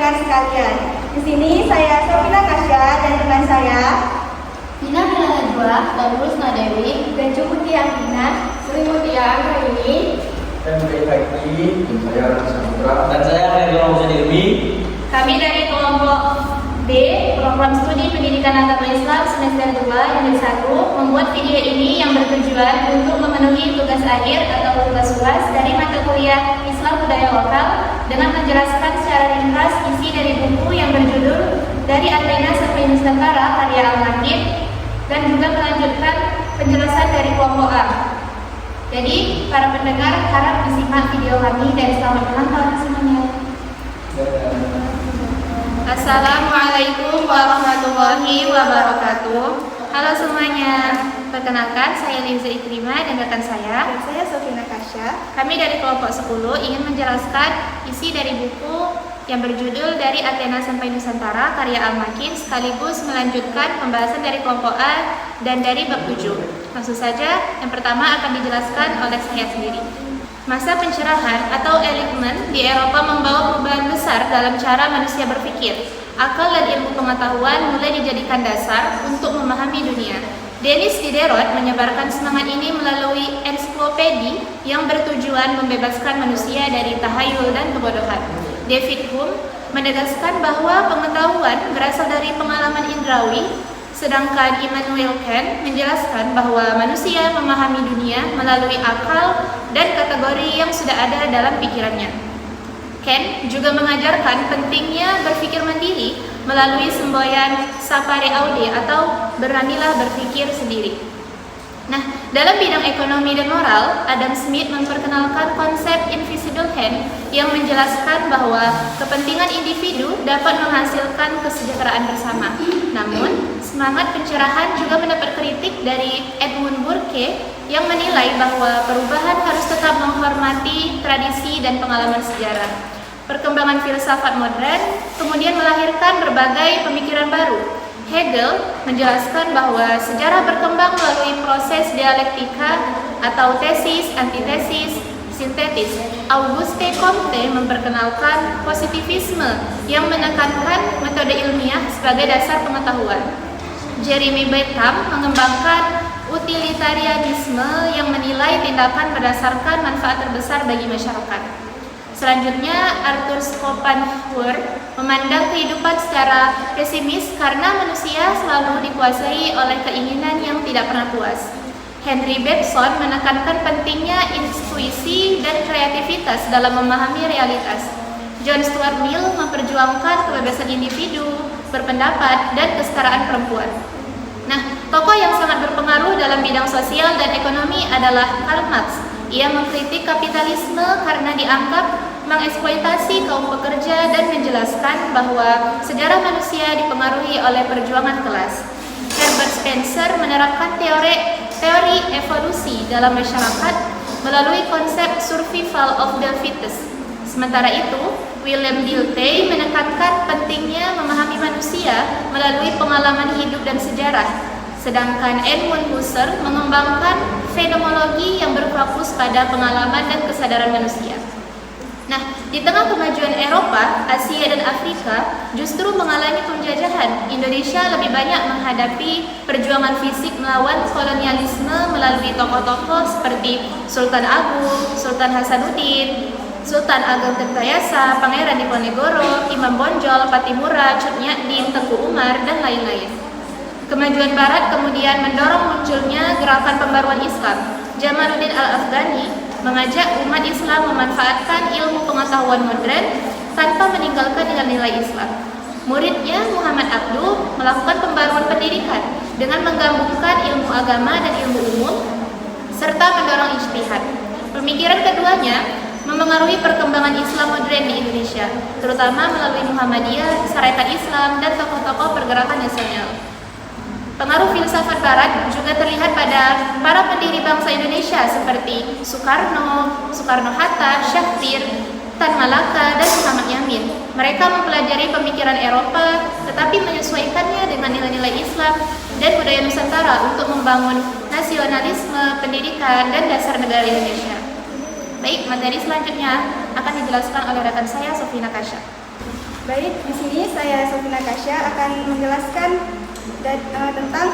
pendengar sekalian. Di sini saya Sofina Kasya dan rekan saya Nina Najwa dan Rusna Dewi dan Jumuti Amina, Selimuti Anggraini, dan saya Haiki, dan saya Rana Saputra, dan saya Heri Romza Dewi. Kami dari kelompok D, Program Studi Pendidikan Agama Islam semester 2 unit 1 membuat video ini yang bertujuan untuk memenuhi tugas akhir atau tugas UAS dari mata kuliah Islam Budaya Lokal dengan menjelaskan secara ringkas isi dari buku yang berjudul Dari Athena sampai Nusantara karya Al-Makin dan juga melanjutkan penjelasan dari kelompok A. Jadi, para pendengar harap disimak video kami dan selamat menonton semuanya. Assalamualaikum warahmatullahi wabarakatuh. Halo semuanya, perkenalkan saya Liza Ikrimah dan rekan saya. dan saya Sofina Kasya. Kami dari kelompok 10 ingin menjelaskan isi dari buku yang berjudul Dari Athena sampai Nusantara karya Al-Makin sekaligus melanjutkan pembahasan dari kelompok A dan dari bab 7. Langsung saja, yang pertama akan dijelaskan oleh saya sendiri. Masa pencerahan atau Enlightenment di Eropa membawa perubahan besar dalam cara manusia berpikir. Akal dan ilmu pengetahuan mulai dijadikan dasar untuk memahami dunia. Denis Diderot menyebarkan semangat ini melalui ensiklopedi yang bertujuan membebaskan manusia dari tahayul dan kebodohan. David Hume menegaskan bahwa pengetahuan berasal dari pengalaman indrawi, sedangkan Immanuel Kant menjelaskan bahwa manusia memahami dunia melalui akal dan kategori yang sudah ada dalam pikirannya. Kant juga mengajarkan pentingnya berpikir mandiri melalui semboyan sapere aude atau beranilah berpikir sendiri. Nah, dalam bidang ekonomi dan moral, Adam Smith memperkenalkan konsep invisible hand yang menjelaskan bahwa kepentingan individu dapat menghasilkan kesejahteraan bersama. Namun, semangat pencerahan juga mendapat kritik dari Edmund Burke yang menilai bahwa perubahan harus tetap menghormati tradisi dan pengalaman sejarah. Perkembangan filsafat modern kemudian melahirkan berbagai pemikiran baru. Hegel menjelaskan bahwa sejarah berkembang melalui proses dialektika atau tesis, antitesis, sintetis. Auguste Comte memperkenalkan positivisme yang menekankan metode ilmiah sebagai dasar pengetahuan. Jeremy Bentham mengembangkan utilitarianisme yang menilai tindakan berdasarkan manfaat terbesar bagi masyarakat. Selanjutnya, Arthur Schopenhauer memandang kehidupan secara pesimis karena manusia selalu dikuasai oleh keinginan yang tidak pernah puas. Henry Bergson menekankan pentingnya intuisi dan kreativitas dalam memahami realitas. John Stuart Mill memperjuangkan kebebasan individu, berpendapat, dan kesetaraan perempuan. Nah, tokoh yang sangat berpengaruh dalam bidang sosial dan ekonomi adalah Karl Marx. Ia mengkritik kapitalisme karena dianggap mengeksploitasi kaum pekerja dan menjelaskan bahwa sejarah manusia dipengaruhi oleh perjuangan kelas. Herbert Spencer menerapkan teori evolusi dalam masyarakat melalui konsep survival of the fittest. Sementara itu, William Dilthey menekankan pentingnya memahami manusia melalui pengalaman hidup dan sejarah. Sedangkan Edmund Husserl mengembangkan fenomenologi yang berfokus pada pengalaman dan kesadaran manusia. Nah, di tengah kemajuan Eropa, Asia, dan Afrika justru mengalami penjajahan. Indonesia lebih banyak menghadapi perjuangan fisik melawan kolonialisme melalui tokoh-tokoh seperti Sultan Agung, Sultan Hasanuddin, Sultan Ageng Tirtayasa, Pangeran Diponegoro, Imam Bonjol, Patimura, Cut Nyak-Dien, Tengku Umar, dan lain-lain. Kemajuan Barat kemudian mendorong munculnya gerakan pembaruan Islam. Jamaluddin Al-Afghani mengajak umat Islam memanfaatkan ilmu pengetahuan modern tanpa meninggalkan nilai-nilai Islam. Muridnya Muhammad Abduh melakukan pembaruan pendidikan dengan menggabungkan ilmu agama dan ilmu umum serta mendorong ijtihad. Pemikiran keduanya memengaruhi perkembangan Islam modern di Indonesia, terutama melalui Muhammadiyah, Sarekat Islam, dan tokoh-tokoh pergerakan nasional. Pengaruh filsafat Barat juga terlihat pada para pendiri bangsa Indonesia seperti Soekarno-Hatta, Syahrir, Tan Malaka, dan Muhammad Yamin. Mereka mempelajari pemikiran Eropa tetapi menyesuaikannya dengan nilai-nilai Islam dan budaya Nusantara untuk membangun nasionalisme, pendidikan, dan dasar negara Indonesia. Baik, materi selanjutnya akan dijelaskan oleh rekan saya Sofina Kasya. Baik, di sini saya Sofina Kasya akan menjelaskan tentang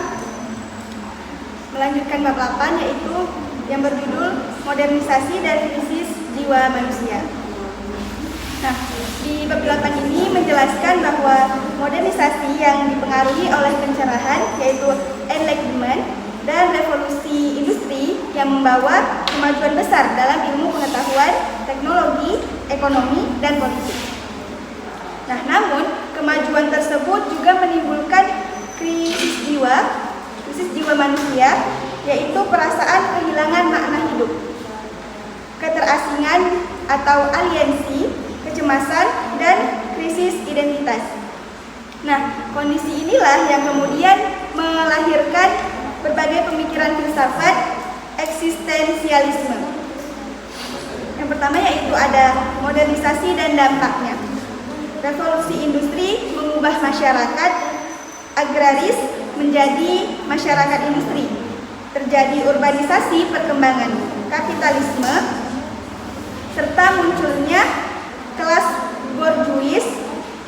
melanjutkan bab 8, yaitu yang berjudul Modernisasi dan Krisis Jiwa Manusia. Nah, di bab 8 ini menjelaskan bahwa modernisasi yang dipengaruhi oleh pencerahan, yaitu Enlightenment, dan revolusi industri yang membawa kemajuan besar dalam ilmu pengetahuan, teknologi, ekonomi, dan politik. Nah, namun kemajuan tersebut juga menimbulkan krisis jiwa manusia, yaitu perasaan kehilangan makna hidup, keterasingan atau aliensi, kecemasan, dan krisis identitas. Nah, kondisi inilah yang kemudian melahirkan berbagai pemikiran filsafat eksistensialisme. Yang pertama yaitu ada modernisasi dan dampaknya. Revolusi industri mengubah masyarakat agraris menjadi masyarakat industri. Terjadi urbanisasi perkembangan kapitalisme serta munculnya kelas borjuis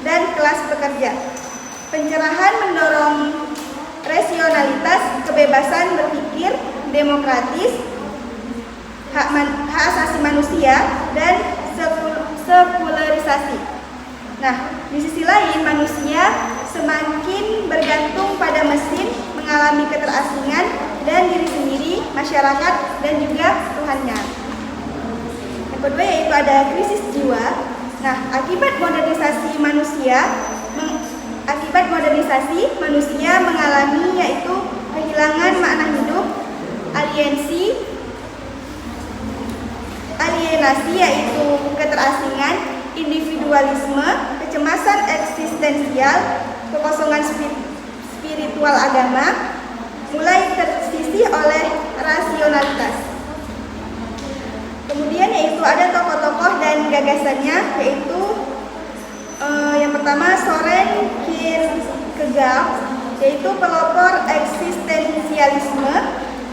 dan kelas pekerja. Pencerahan mendorong rasionalitas, kebebasan berpikir, demokratis, hak asasi manusia, dan sekularisasi. Nah, di sisi lain manusia semakin bergantung pada mesin, mengalami keterasingan dan diri sendiri, masyarakat, dan juga Tuhannya. Yang kedua yaitu ada krisis jiwa. Nah, akibat modernisasi manusia mengalami yaitu kehilangan makna hidup, alienasi yaitu keterasingan, individualisme, kecemasan eksistensial, kekosongan spiritual agama, mulai tersisih oleh rasionalitas. Kemudian yaitu ada tokoh-tokoh dan gagasannya, yaitu yang pertama Soren Kierkegaard, yaitu pelopor eksistensialisme,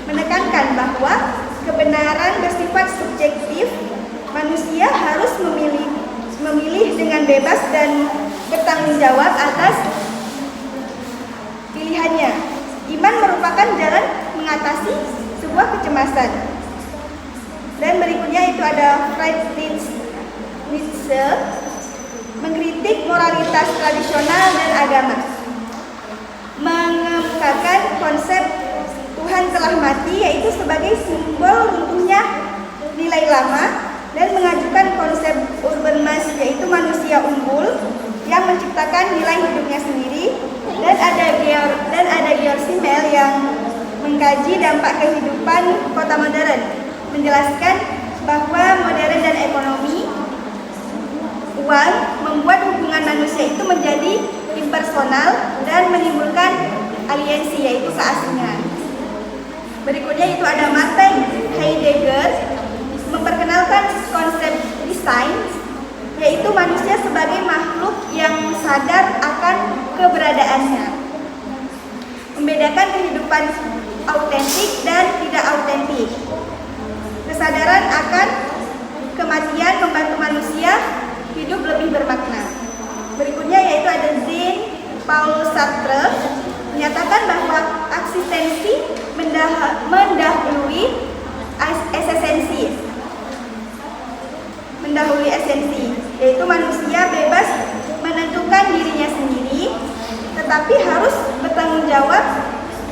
menekankan bahwa kebenaran bersifat subjektif, manusia harus memilih dengan bebas dan bertanggung jawab atas pilihannya. Iman merupakan jalan mengatasi sebuah kecemasan. Dan berikutnya itu ada Friedrich Nietzsche, mengkritik moralitas tradisional dan agama, mengemukakan konsep Tuhan telah mati yaitu sebagai simbol runtuhnya nilai lama, dan mengajukan konsep urban mass yaitu manusia unggul yang menciptakan nilai hidupnya sendiri. Dan ada Georg Simmel yang mengkaji dampak kehidupan kota modern, menjelaskan bahwa modern dan ekonomi uang membuat hubungan manusia itu menjadi impersonal dan menimbulkan aliensi yaitu keasingan. Berikutnya itu ada Martin Heidegger, memperkenalkan konsep desain, yaitu manusia sebagai makhluk yang sadar akan keberadaannya, membedakan kehidupan autentik dan tidak autentik. Kesadaran akan kematian membantu manusia hidup lebih bermakna. Berikutnya yaitu ada Jean-Paul Sartre, menyatakan bahwa eksistensi mendahului esensi, yaitu manusia bebas menentukan dirinya sendiri, tetapi harus bertanggung jawab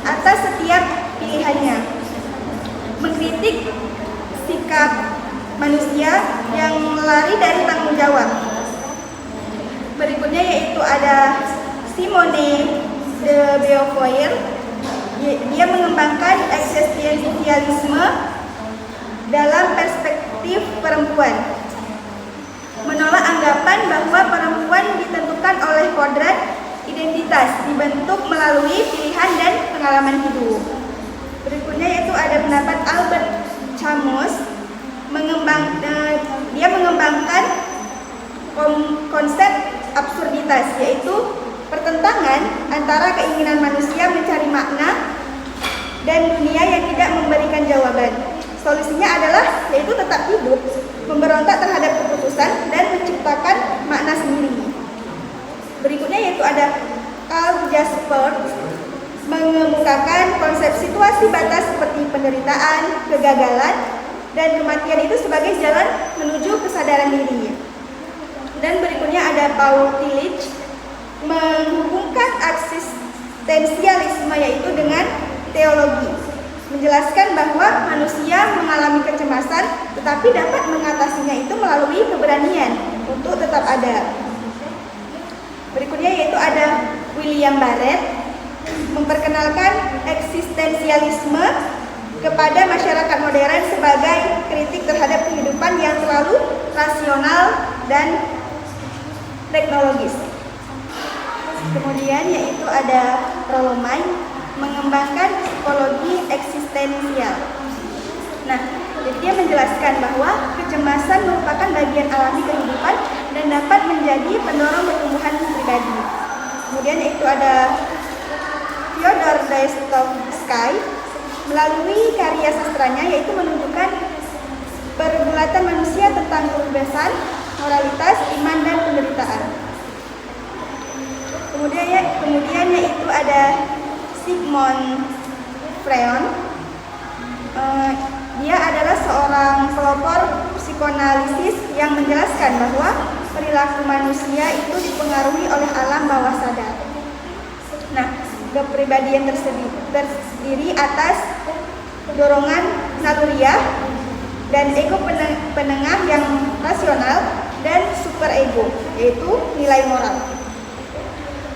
atas setiap pilihannya. Mengkritik sikap manusia yang lari dari tanggung jawab. Berikutnya yaitu ada Simone de Beauvoir, dia mengembangkan eksistensialisme dalam perspektif perempuan, menolak anggapan bahwa perempuan ditentukan oleh kodrat identitas, dibentuk melalui pilihan dan pengalaman hidup. Berikutnya yaitu ada pendapat Albert Camus, dia mengembangkan konsep absurditas, yaitu pertentangan antara keinginan manusia mencari makna dan dunia yang tidak memberikan jawaban. Solusinya adalah yaitu tetap hidup, memberontak terhadap keputusan dan menciptakan makna sendiri. Berikutnya yaitu ada Karl Jaspers mengemukakan konsep situasi batas seperti penderitaan, kegagalan, dan kematian itu sebagai jalan menuju kesadaran diri. Dan berikutnya ada Paul Tillich menghubungkan eksistensialisme yaitu dengan teologi, menjelaskan bahwa manusia mengalami kecemasan tetapi dapat mengatasinya itu melalui keberanian untuk tetap ada. Berikutnya yaitu ada William Barrett memperkenalkan eksistensialisme kepada masyarakat modern sebagai kritik terhadap kehidupan yang terlalu rasional dan teknologis. Kemudian yaitu ada Rollo May mengembangkan psikologi eksistensial. Nah, jadi dia menjelaskan bahwa kecemasan merupakan bagian alami kehidupan dan dapat menjadi pendorong pertumbuhan pribadi. Kemudian yaitu ada Fyodor Dostoevsky melalui karya sastranya yaitu menunjukkan pergulatan manusia tentang kebebasan, moralitas, iman, dan penderitaan. Kemudian yaitu ada Sigmund Freud. Dia adalah seorang pelopor psikoanalisis yang menjelaskan bahwa perilaku manusia itu dipengaruhi oleh alam bawah sadar. Nah, kepribadian terdiri atas dorongan naluriah dan ego penengah yang rasional dan superego, yaitu nilai moral.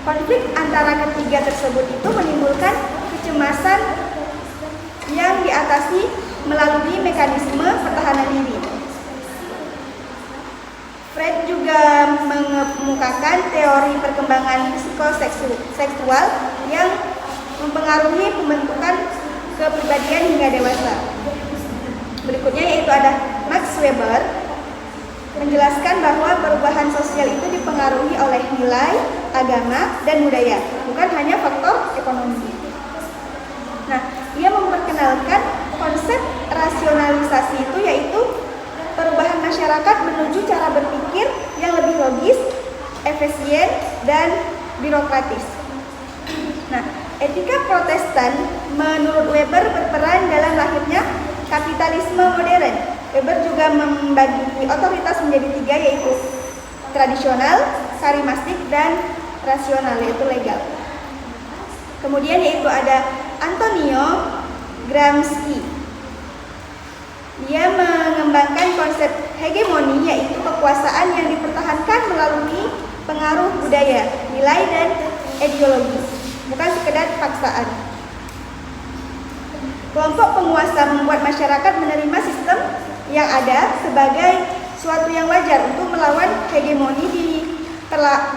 Konflik antara ketiga tersebut itu menimbulkan kecemasan yang diatasi melalui mekanisme pertahanan diri. Freud juga mengemukakan teori perkembangan psikoseksual yang mempengaruhi pembentukan kepribadian hingga dewasa. Berikutnya yaitu ada Max Weber menjelaskan bahwa perubahan sosial itu dipengaruhi oleh nilai, agama, dan budaya, bukan hanya faktor ekonomi. Nah, ia memperkenalkan konsep rasionalisasi itu yaitu perubahan masyarakat menuju cara berpikir yang lebih logis, efisien, dan birokratis. Nah, etika Protestan menurut Weber berperan dalam lahirnya kapitalisme modern. Weber juga membagi otoritas menjadi tiga yaitu tradisional, karismatik, dan rasional yaitu legal. Kemudian yaitu ada Antonio Gramsci. Dia mengembangkan konsep hegemoni yaitu kekuasaan yang dipertahankan melalui pengaruh budaya, nilai, dan ideologi, bukan sekedar paksaan. Kelompok penguasa membuat masyarakat menerima sistem yang ada sebagai suatu yang wajar untuk melawan hegemoni.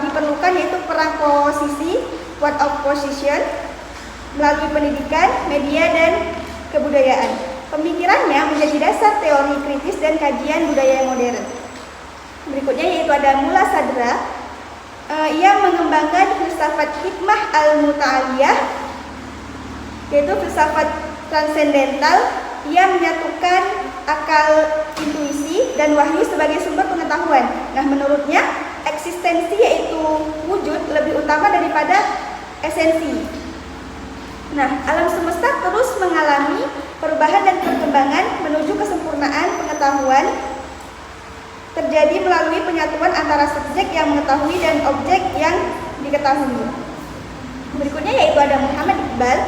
Diperlukan yaitu perang posisi, war of position, melalui pendidikan, media, dan kebudayaan. Pemikirannya menjadi dasar teori kritis dan kajian budaya modern. Berikutnya yaitu ada Mulla Sadra. Ia mengembangkan filsafat hikmah al-muta'aliyah, yaitu filsafat transendental. Ia menyatukan akal, intuisi, dan wahyu sebagai sumber pengetahuan. Nah, menurutnya eksistensi yaitu wujud lebih utama daripada esensi. Nah, alam semesta terus mengalami perubahan dan perkembangan menuju kesempurnaan pengetahuan terjadi melalui penyatuan antara subjek yang mengetahui dan objek yang diketahui. Berikutnya yaitu ada Muhammad Iqbal.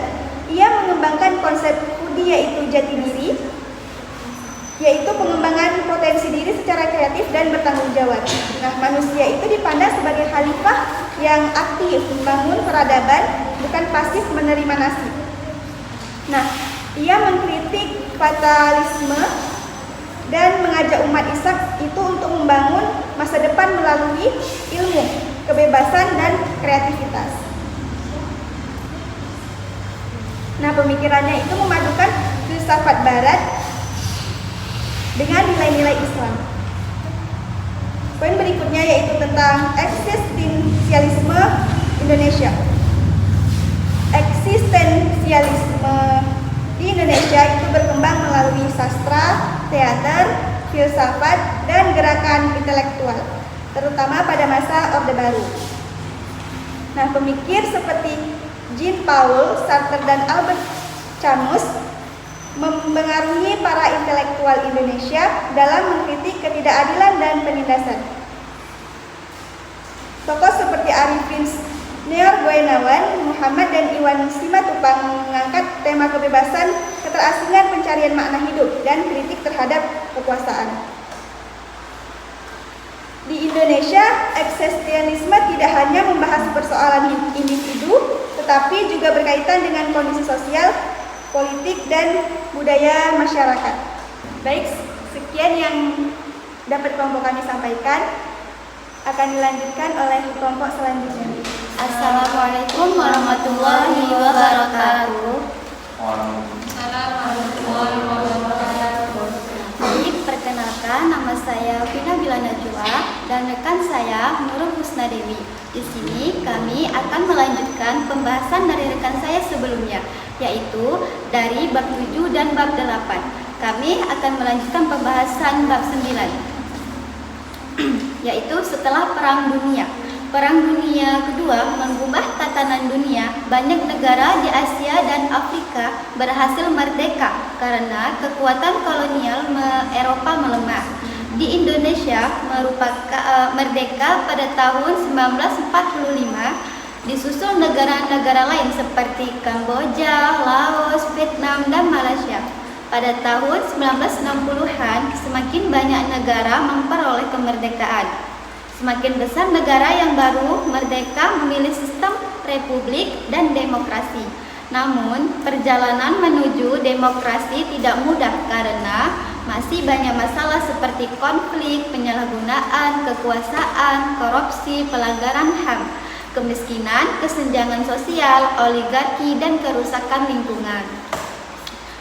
Ia mengembangkan konsep Hudi yaitu jati diri, yaitu pengembangan potensi diri secara kreatif dan bertanggung jawab. Nah, manusia itu dipandang sebagai khalifah yang aktif membangun peradaban, bukan pasif menerima nasib. Nah, ia mengkritik fatalisme dan mengajak umat Islam itu untuk membangun masa depan melalui ilmu, kebebasan, dan kreativitas. Nah, pemikirannya itu memadukan filsafat Barat dengan nilai-nilai Islam. Poin berikutnya yaitu tentang eksistensialisme Indonesia. Eksistensialisme di Indonesia itu berkembang melalui sastra, teater, filsafat, dan gerakan intelektual, terutama pada masa Orde Baru. Nah, pemikir seperti Jean-Paul Sartre dan Albert Camus mempengaruhi para intelektual Indonesia dalam mengkritik ketidakadilan dan penindasan. Tokoh seperti Arifin Neor Gunawan, Muhammad dan Iwan Simatupang mengangkat tema kebebasan, keterasingan, pencarian makna hidup, dan kritik terhadap kekuasaan. Di Indonesia, eksistensialisme tidak hanya membahas persoalan individu, tetapi juga berkaitan dengan kondisi sosial, politik, dan budaya masyarakat. Baik, sekian yang dapat kelompok kami sampaikan. Akan dilanjutkan oleh kelompok selanjutnya. Assalamualaikum warahmatullahi wabarakatuh. Baik, perkenalkan, nama saya Vina Bila Najwa dan rekan saya Nurul Husnadewi. Di sini kami akan melanjutkan pembahasan dari rekan saya sebelumnya, yaitu dari bab 7 dan bab 8. Kami akan melanjutkan pembahasan bab 9. Yaitu setelah Perang Dunia. Perang Dunia Kedua mengubah tatanan dunia. Banyak negara di Asia dan Afrika berhasil merdeka karena kekuatan kolonial Eropa melemah. Di Indonesia merdeka pada tahun 1945, disusul negara-negara lain seperti Kamboja, Laos, Vietnam, dan Malaysia. Pada tahun 1960-an, semakin banyak negara memperoleh kemerdekaan. Semakin besar negara yang baru merdeka memilih sistem republik dan demokrasi. Namun, perjalanan menuju demokrasi tidak mudah karena masih banyak masalah seperti konflik, penyalahgunaan kekuasaan, korupsi, pelanggaran HAM, kemiskinan, kesenjangan sosial, oligarki, dan kerusakan lingkungan.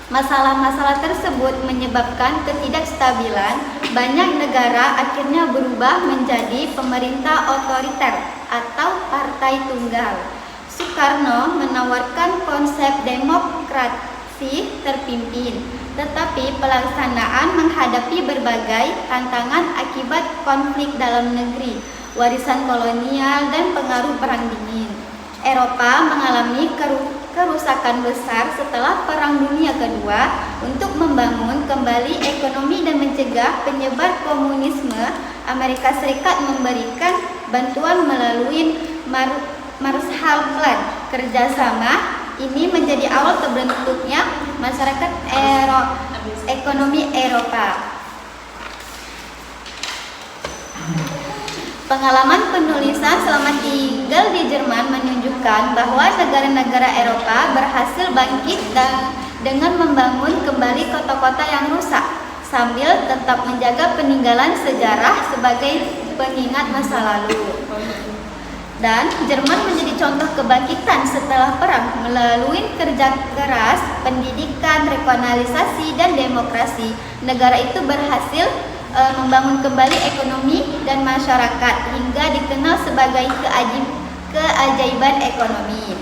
Masalah-masalah tersebut menyebabkan ketidakstabilan. Banyak negara akhirnya berubah menjadi pemerintah otoriter atau partai tunggal. Soekarno menawarkan konsep demokrasi terpimpin, tetapi pelaksanaan menghadapi berbagai tantangan akibat konflik dalam negeri, warisan kolonial, dan pengaruh Perang Dingin. Eropa mengalami kerusakan besar setelah Perang Dunia Kedua. Untuk membangun kembali ekonomi dan mencegah penyebar komunisme, Amerika Serikat memberikan bantuan melalui Marshall Plan. Kerjasama ini menjadi awal terbentuknya masyarakat ekonomi Eropa. Pengalaman penulisan selama tinggal di Jerman menunjukkan bahwa negara-negara Eropa berhasil bangkit dengan membangun kembali kota-kota yang rusak sambil tetap menjaga peninggalan sejarah sebagai pengingat masa lalu. Dan Jerman menjadi contoh kebangkitan setelah perang melalui kerja keras, pendidikan, rekonalisasi, dan demokrasi. Negara itu berhasil membangun kembali ekonomi dan masyarakat hingga dikenal sebagai keajaiban ekonomi.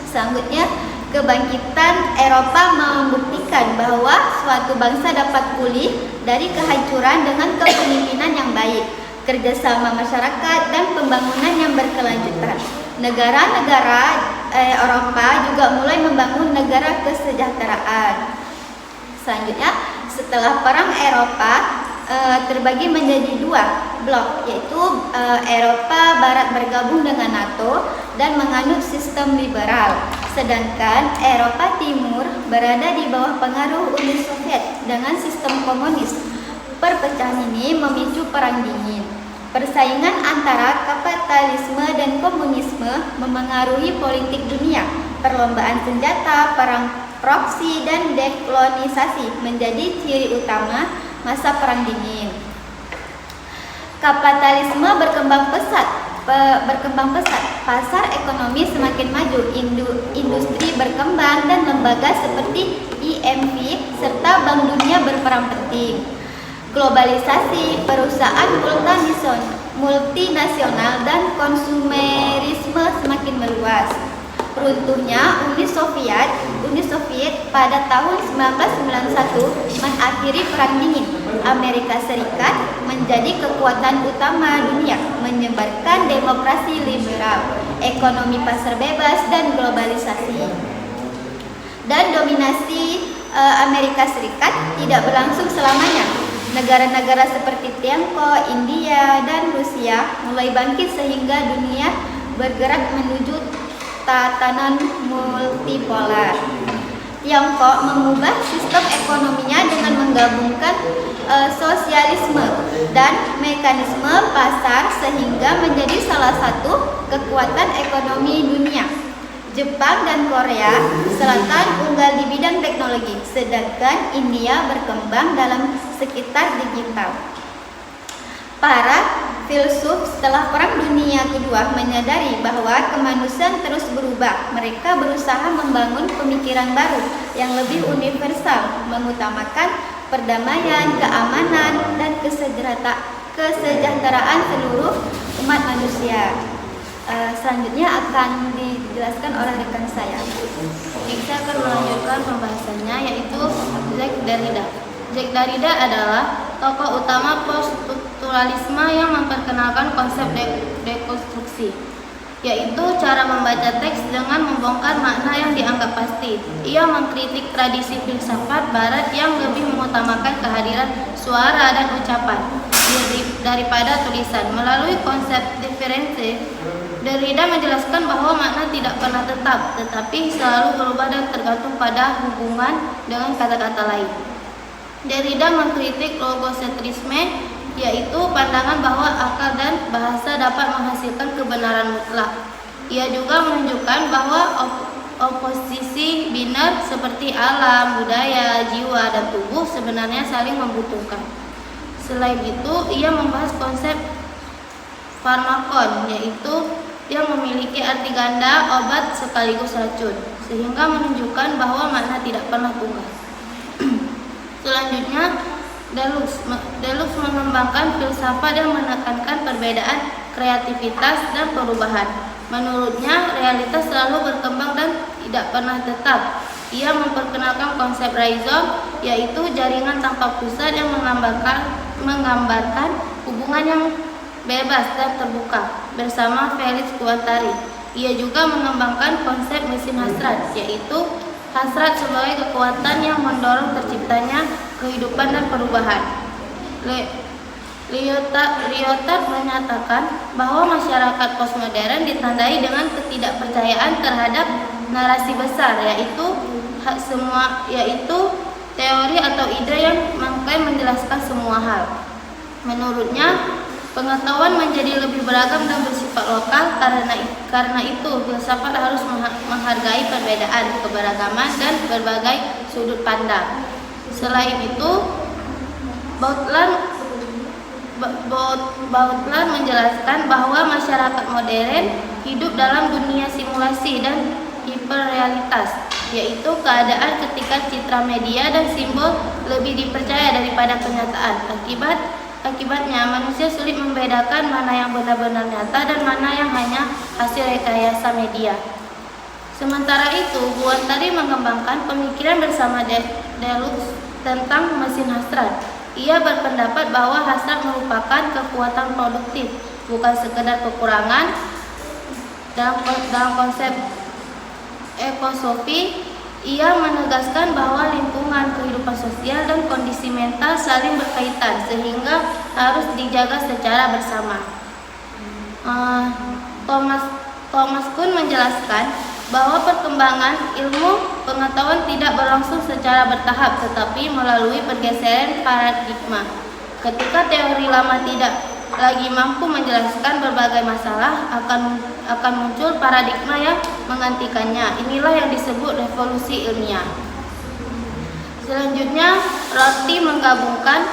Selanjutnya, kebangkitan Eropa membuktikan bahwa suatu bangsa dapat pulih dari kehancuran dengan kepemimpinan yang baik, kerjasama masyarakat, dan pembangunan yang berkelanjutan. Negara-negara Eropa juga mulai membangun negara kesejahteraan. Selanjutnya, setelah Perang Eropa terbagi menjadi dua blok, yaitu Eropa Barat bergabung dengan NATO dan menganut sistem liberal, sedangkan Eropa Timur berada di bawah pengaruh Uni Soviet dengan sistem komunis. Perpecahan ini memicu Perang Dingin. Persaingan antara kapitalisme dan komunisme memengaruhi politik dunia. Perlombaan senjata, perang proksi, dan dekolonisasi menjadi ciri utama masa Perang Dingin. Kapitalisme berkembang pesat, pasar ekonomi semakin maju, industri berkembang, dan lembaga seperti IMF serta Bank Dunia berperan penting. Globalisasi, perusahaan multinasional, dan konsumerisme semakin meluas. Runtuhnya Uni Soviet pada tahun 1991 mengakhiri Perang Dingin. Amerika Serikat menjadi kekuatan utama dunia, menyebarkan demokrasi liberal. ekonomi pasar bebas, dan globalisasi. Dan dominasi Amerika Serikat tidak berlangsung selamanya. Negara-negara seperti Tiongkok, India, dan Rusia mulai bangkit sehingga dunia bergerak menuju tatanan multipolar. Tiongkok mengubah sistem ekonominya dengan menggabungkan sosialisme dan mekanisme pasar sehingga menjadi salah satu kekuatan ekonomi dunia. Jepang dan Korea Selatan unggul di bidang teknologi, sedangkan India berkembang dalam sekitar digital. Para filsuf setelah Perang Dunia Kedua menyadari bahwa kemanusiaan terus berubah. Mereka berusaha membangun pemikiran baru yang lebih universal, mengutamakan perdamaian, keamanan, dan kesejahteraan seluruh umat manusia. Selanjutnya akan dijelaskan oleh rekan saya. Saya akan melanjutkan pembahasannya, yaitu Jacques Derrida. Jacques Derrida adalah tokoh utama poststrukturalisme yang memperkenalkan konsep dekonstruksi, yaitu cara membaca teks dengan membongkar makna yang dianggap pasti. Ia mengkritik tradisi filsafat Barat yang lebih mengutamakan kehadiran suara dan ucapan daripada tulisan. Melalui konsep diferensi, Derrida menjelaskan bahwa makna tidak pernah tetap, tetapi selalu berubah dan tergantung pada hubungan dengan kata-kata lain. Derrida mengkritik logocentrisme, yaitu pandangan bahwa akal dan bahasa dapat menghasilkan kebenaran mutlak. Ia juga menunjukkan bahwa oposisi biner seperti alam, budaya, jiwa, dan tubuh sebenarnya saling membutuhkan. Selain itu, ia membahas konsep farmakon, yaitu yang memiliki arti ganda, obat sekaligus racun, sehingga menunjukkan bahwa makna tidak pernah tunggal. Selanjutnya, Deleuze mengembangkan filsafat yang menekankan perbedaan, kreativitas, dan perubahan. Menurutnya, realitas selalu berkembang dan tidak pernah tetap. Ia memperkenalkan konsep rhizome, yaitu jaringan tanpa pusat yang menggambarkan hubungan yang bebas dan terbuka bersama Felix Guattari. Ia juga mengembangkan konsep mesin hasrat, yaitu hasrat sebagai kekuatan yang mendorong terciptanya kehidupan dan perubahan. Lyotard menyatakan bahwa masyarakat postmodern ditandai dengan ketidakpercayaan terhadap narasi besar, yaitu teori atau ide yang mengklaim menjelaskan semua hal. Menurutnya, pengetahuan menjadi lebih beragam dan bersifat lokal. Karena itu, filsafat harus menghargai perbedaan, keberagaman, dan berbagai sudut pandang. Selain itu, Baudelaire menjelaskan bahwa masyarakat modern hidup dalam dunia simulasi dan hiperrealitas, yaitu keadaan ketika citra media dan simbol lebih dipercaya daripada kenyataan. Akibatnya, manusia sulit membedakan mana yang benar-benar nyata dan mana yang hanya hasil rekayasa media. Sementara itu, Guattari mengembangkan pemikiran bersama Deleuze tentang mesin hasrat. Ia berpendapat bahwa hasrat merupakan kekuatan produktif, bukan sekedar kekurangan. Dalam konsep ekosofi, ia menegaskan bahwa lingkungan, kehidupan sosial, dan kondisi mental saling berkaitan sehingga harus dijaga secara bersama. Thomas Kuhn menjelaskan bahwa perkembangan ilmu pengetahuan tidak berlangsung secara bertahap, tetapi melalui pergeseran paradigma. Ketika teori lama tidak lagi mampu menjelaskan berbagai masalah, akan muncul paradigma yang menggantikannya. Inilah yang disebut revolusi ilmiah. Selanjutnya, Rorty menggabungkan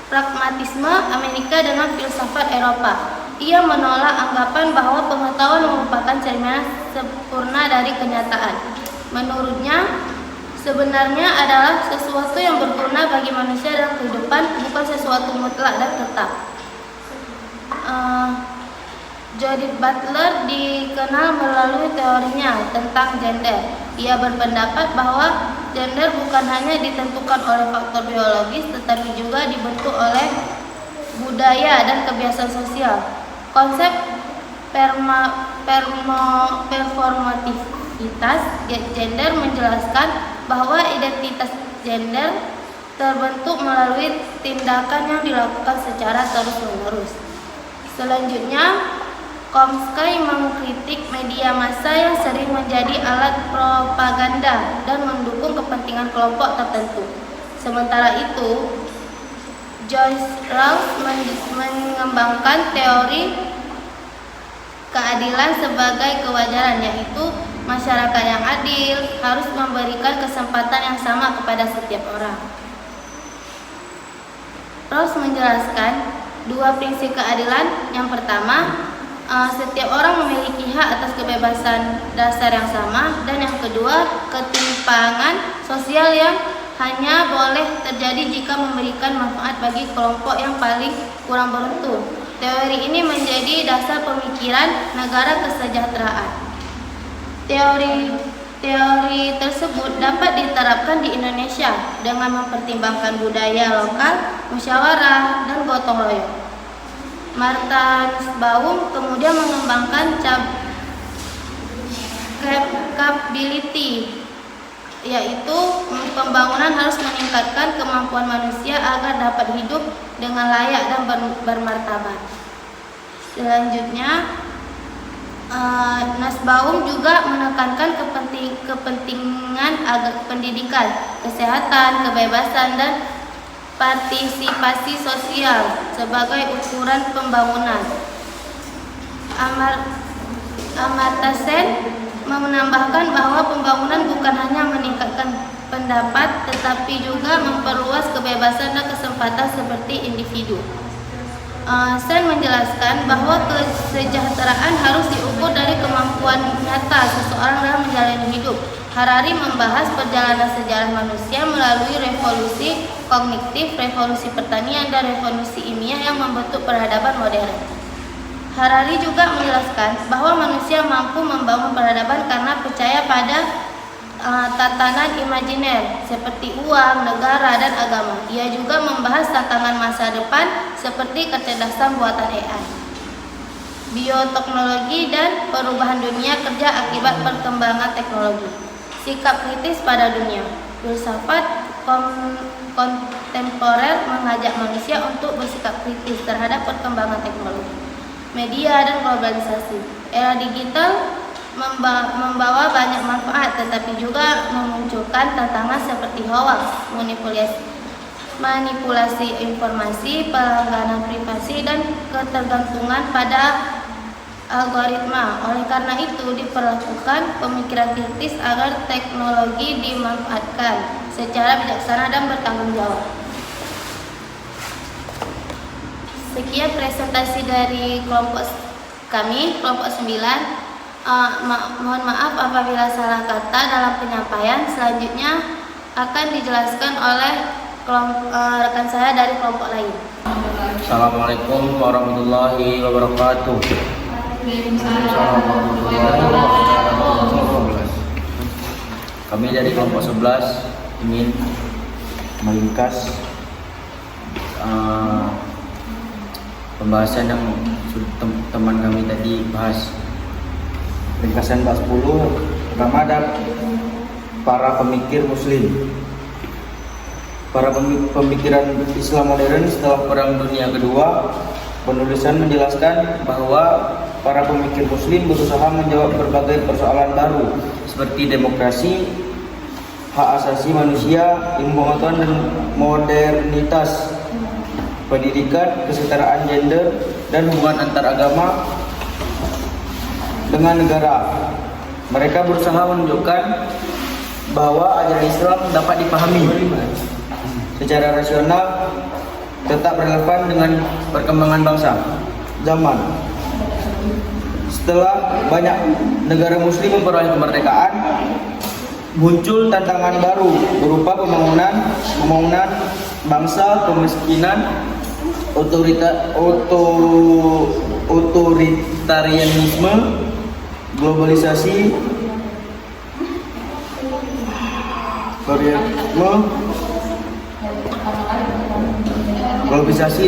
pragmatisme Amerika dengan filsafat Eropa. Ia menolak anggapan bahwa pengetahuan merupakan cerminan sempurna dari kenyataan. Menurutnya, sebenarnya adalah sesuatu yang berguna bagi manusia dalam kehidupan, bukan sesuatu mutlak dan tetap. Judith Butler dikenal melalui teorinya tentang gender. Ia berpendapat bahwa gender bukan hanya ditentukan oleh faktor biologis, tetapi juga dibentuk oleh budaya dan kebiasaan sosial. Konsep performativitas gender menjelaskan bahwa identitas gender terbentuk melalui tindakan yang dilakukan secara terus-menerus. Selanjutnya, Chomsky mengkritik media massa yang sering menjadi alat propaganda dan mendukung kepentingan kelompok tertentu. Sementara itu, Joyce Rawls mengembangkan teori keadilan sebagai kewajaran, yaitu masyarakat yang adil harus memberikan kesempatan yang sama kepada setiap orang. Rawls menjelaskan dua prinsip keadilan. Yang pertama, setiap orang memiliki hak atas kebebasan dasar yang sama, dan yang kedua, ketimpangan sosial yang hanya boleh terjadi jika memberikan manfaat bagi kelompok yang paling kurang beruntung. Teori ini menjadi dasar pemikiran negara kesejahteraan. Teori tersebut dapat diterapkan di Indonesia dengan mempertimbangkan budaya lokal, musyawarah, dan gotong royong. Martha Nussbaum kemudian mengembangkan capability, yaitu pembangunan harus meningkatkan kemampuan manusia agar dapat hidup dengan layak dan bermartabat. Selanjutnya, Nussbaum juga menekankan kepentingan pendidikan, kesehatan, kebebasan, dan partisipasi sosial sebagai ukuran pembangunan. Amartya Sen menambahkan bahwa pembangunan bukan hanya meningkatkan pendapat, tetapi juga memperluas kebebasan dan kesempatan seperti individu. Sen menjelaskan bahwa kesejahteraan harus diukur dari kemampuan nyata seseorang dalam menjalani hidup. Harari membahas perjalanan sejarah manusia melalui revolusi kognitif, revolusi pertanian, dan revolusi ilmiah yang membentuk peradaban modern. Harari juga menjelaskan bahwa manusia mampu membangun peradaban karena percaya pada tatanan imajiner seperti uang, negara, dan agama. Ia juga membahas tantangan masa depan seperti kecerdasan buatan AI, bioteknologi, dan perubahan dunia kerja akibat perkembangan teknologi. Sikap kritis pada dunia. Filsafat kontemporer mengajak manusia untuk bersikap kritis terhadap perkembangan teknologi, media, dan globalisasi. Era digital membawa banyak manfaat, tetapi juga memunculkan tantangan seperti hoax, manipulasi informasi, pelanggaran privasi, dan ketergantungan pada algoritma. Oleh karena itu, diperlakukan pemikiran kritis agar teknologi dimanfaatkan secara bijaksana dan bertanggung jawab. Sekian presentasi dari kelompok kami, kelompok 9. Mohon maaf apabila salah kata dalam penyampaian. Selanjutnya akan dijelaskan oleh rekan saya dari kelompok lain. Assalamualaikum warahmatullahi wabarakatuh. Kami dari kelompok 11 ingin meringkas pembahasan yang teman kami tadi bahas. Ringkasan bab 10 pertama ada para pemikir muslim. Para pemikiran Islam modern setelah Perang Dunia Kedua, penulisan menjelaskan bahwa para pemikir muslim berusaha menjawab berbagai persoalan baru seperti demokrasi, hak asasi manusia, ilmu pengetahuan dan modernitas, pendidikan, kesetaraan gender, dan hubungan antar agama dengan negara. Mereka berusaha menunjukkan bahwa ajaran Islam dapat dipahami secara rasional, tetap relevan dengan perkembangan bangsa zaman. Setelah banyak negara muslim memperoleh kemerdekaan, muncul tantangan baru berupa pembangunan bangsa, kemiskinan, otoritarianisme, globalisasi,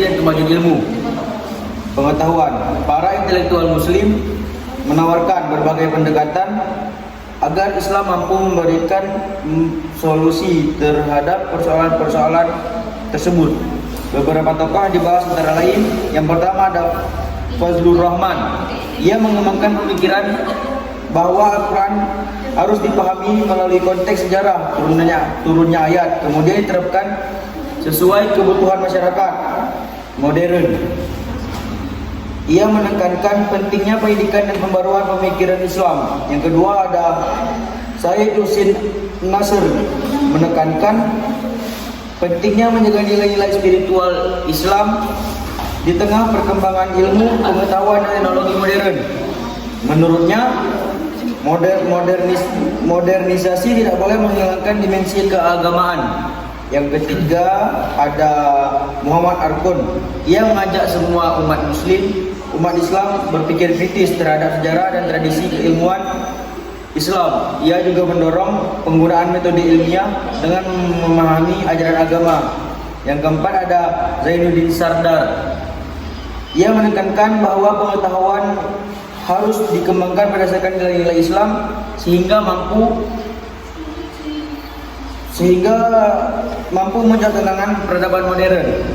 dan kemajuan ilmu. pengetahuan. Para intelektual muslim menawarkan berbagai pendekatan agar Islam mampu memberikan solusi terhadap persoalan-persoalan tersebut. Beberapa tokoh yang dibahas antara lain, yang pertama ada Fazlur Rahman. Ia mengembangkan pemikiran bahwa Al-Quran harus dipahami melalui konteks sejarah turunnya ayat, kemudian diterapkan sesuai kebutuhan masyarakat modern. Ia menekankan pentingnya pendidikan dan pembaruan pemikiran Islam. Yang kedua ada Sayyid Husin Nasr, menekankan pentingnya menjaga nilai-nilai spiritual Islam di tengah perkembangan ilmu, pengetahuan dan teknologi modern. Menurutnya, modernisasi tidak boleh menghilangkan dimensi keagamaan. Yang ketiga ada Muhammad Arkun. Ia mengajak semua umat Islam berpikir kritis terhadap sejarah dan tradisi keilmuan Islam. Ia juga mendorong penggunaan metode ilmiah dengan memahami ajaran agama. Yang keempat ada Zainuddin Sardar. Ia menekankan bahwa pengetahuan harus dikembangkan berdasarkan nilai-nilai Islam sehingga mampu menjawab tantangan peradaban modern.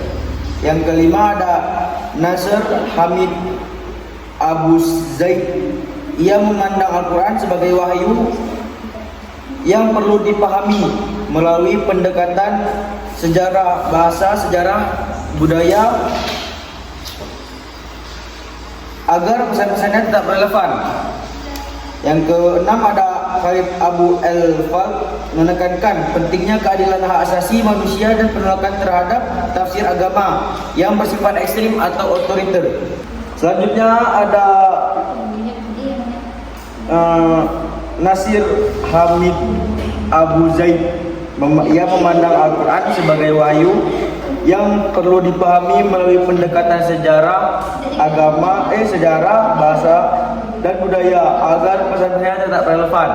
Yang kelima ada Nasr Hamid Abu Zaid. Ia memandang Al-Quran sebagai wahyu yang perlu dipahami melalui pendekatan sejarah bahasa, sejarah budaya, agar pesan-pesannya tetap relevan. Yang keenam ada Khalid Abu El-Fal, menekankan pentingnya keadilan hak asasi manusia dan penolakan terhadap tafsir agama yang bersifat ekstrim atau otoriter. Selanjutnya ada Nasir Hamid Abu Zaid. Ia memandang Al-Quran sebagai wahyu yang perlu dipahami melalui pendekatan sejarah agama, sejarah, bahasa, dan budaya agar pesan-pesannya tetap relevan.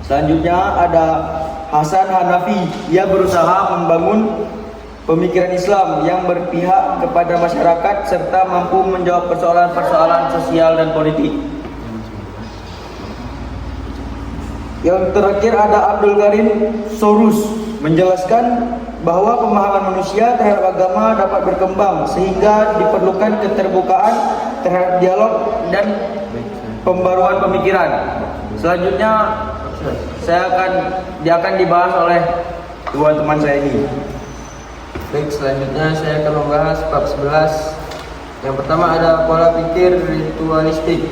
Selanjutnya ada Hasan Hanafi. Ia berusaha membangun pemikiran Islam yang berpihak kepada masyarakat serta mampu menjawab persoalan-persoalan sosial dan politik. Yang terakhir ada Abdul Karim Sorus, menjelaskan bahwa pemahaman manusia terhadap agama dapat berkembang sehingga diperlukan keterbukaan terhadap dialog dan pembaruan pemikiran. Selanjutnya dia akan dibahas oleh dua teman saya ini. Baik, selanjutnya saya akan membahas bab 11. Yang pertama ada pola pikir ritualistik.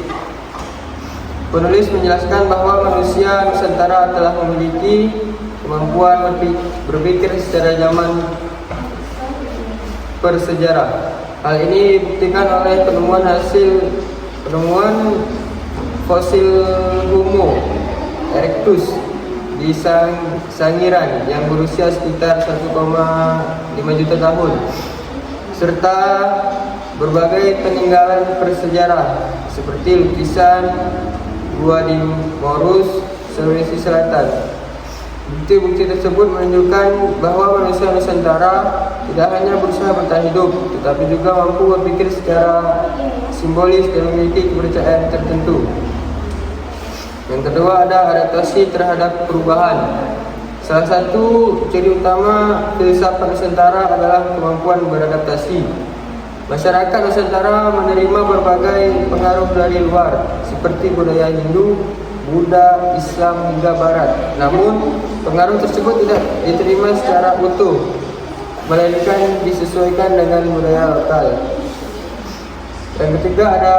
Penulis menjelaskan bahwa manusia Nusantara telah memiliki kemampuan berpikir secara zaman bersejarah. Hal ini dibuktikan oleh penemuan fosil Homo erectus di Sangiran yang berusia sekitar 1,5 juta tahun, serta berbagai peninggalan bersejarah seperti lukisan Gua di Morus, Sulawesi Selatan. Bukti-bukti tersebut menunjukkan bahwa manusia Nusantara tidak hanya berusaha bertahan hidup, tetapi juga mampu berpikir secara simbolis dan memiliki kepercayaan tertentu. Yang kedua ada adaptasi terhadap perubahan. Salah satu ciri utama filsafat Nusantara adalah kemampuan beradaptasi. Masyarakat Nusantara menerima berbagai pengaruh dari luar, seperti budaya Hindu, Buddha, Islam hingga Barat. Namun, pengaruh tersebut tidak diterima secara utuh, melainkan disesuaikan dengan budaya lokal. Yang ketiga ada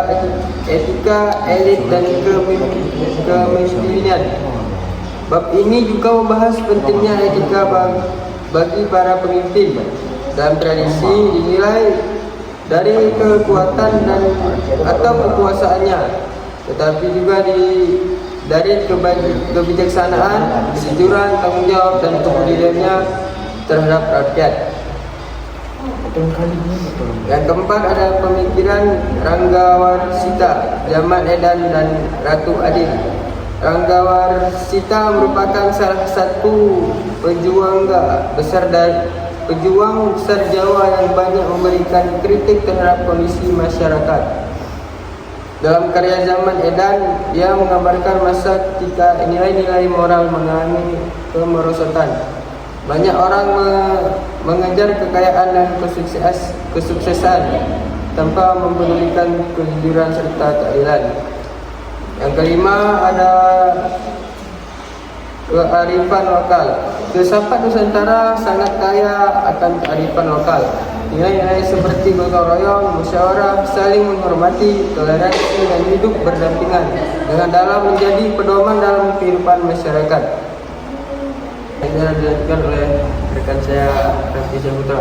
etika elit dan kepemimpinan. Bab ini juga membahas pentingnya etika bagi para pemimpin. Dalam tradisi dinilai dari kekuatan dan atau kekuasaannya, tetapi juga dari kebijaksanaan, kejujuran, tanggung jawab dan kepeduliannya terhadap rakyat. Yang keempat ada pemikiran Ranggawarsita, Zaman Edan dan Ratu Adil. Ranggawarsita merupakan salah satu pejuang besar pejuang besar Jawa yang banyak memberikan kritik terhadap kondisi masyarakat. Dalam karya Zaman Edan, dia menggambarkan masa ketika nilai-nilai moral mengalami kemerosotan. Banyak orang mengejar kekayaan dan kesuksesan tanpa mempedulikan kejujuran serta keadilan. Yang kelima ada kearifan lokal. Filsafat Nusantara sangat kaya akan kearifan lokal. Nilai-nilai seperti gotong royong, musyawarah, saling menghormati, toleransi, dan hidup berdampingan dengan dalam menjadi pedoman dalam kehidupan masyarakat. Ini dilanjutkan oleh rekan saya, Raffi Saputra.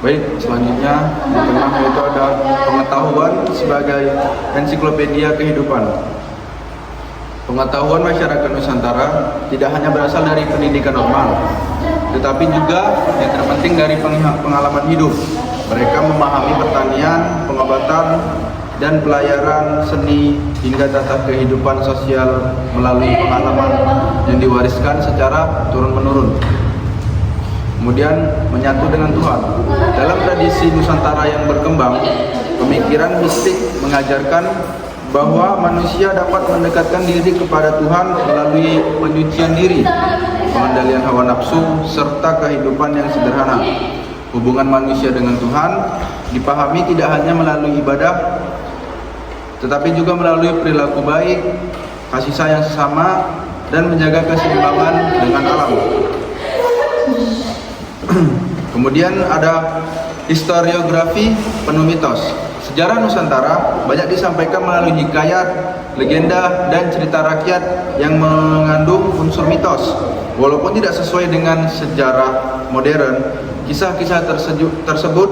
Baik, selanjutnya di tengah yaitu ada pengetahuan sebagai ensiklopedia kehidupan. Pengetahuan masyarakat Nusantara tidak hanya berasal dari pendidikan normal, tetapi juga yang terpenting dari pengalaman hidup. Mereka memahami pertanian, pengobatan, dan pelayaran seni hingga tata kehidupan sosial melalui pengalaman yang diwariskan secara turun-menurun. Kemudian menyatu dengan Tuhan. Dalam tradisi Nusantara yang berkembang, pemikiran mistik mengajarkan bahwa manusia dapat mendekatkan diri kepada Tuhan melalui penyucian diri, pengendalian hawa nafsu, serta kehidupan yang sederhana. Hubungan manusia dengan Tuhan dipahami tidak hanya melalui ibadah, tetapi juga melalui perilaku baik, kasih sayang sesama, dan menjaga keseimbangan dengan alam. Kemudian ada historiografi penuh mitos. Sejarah Nusantara banyak disampaikan melalui hikayat, legenda, dan cerita rakyat yang mengandung unsur mitos. Walaupun tidak sesuai dengan sejarah modern, kisah-kisah tersebut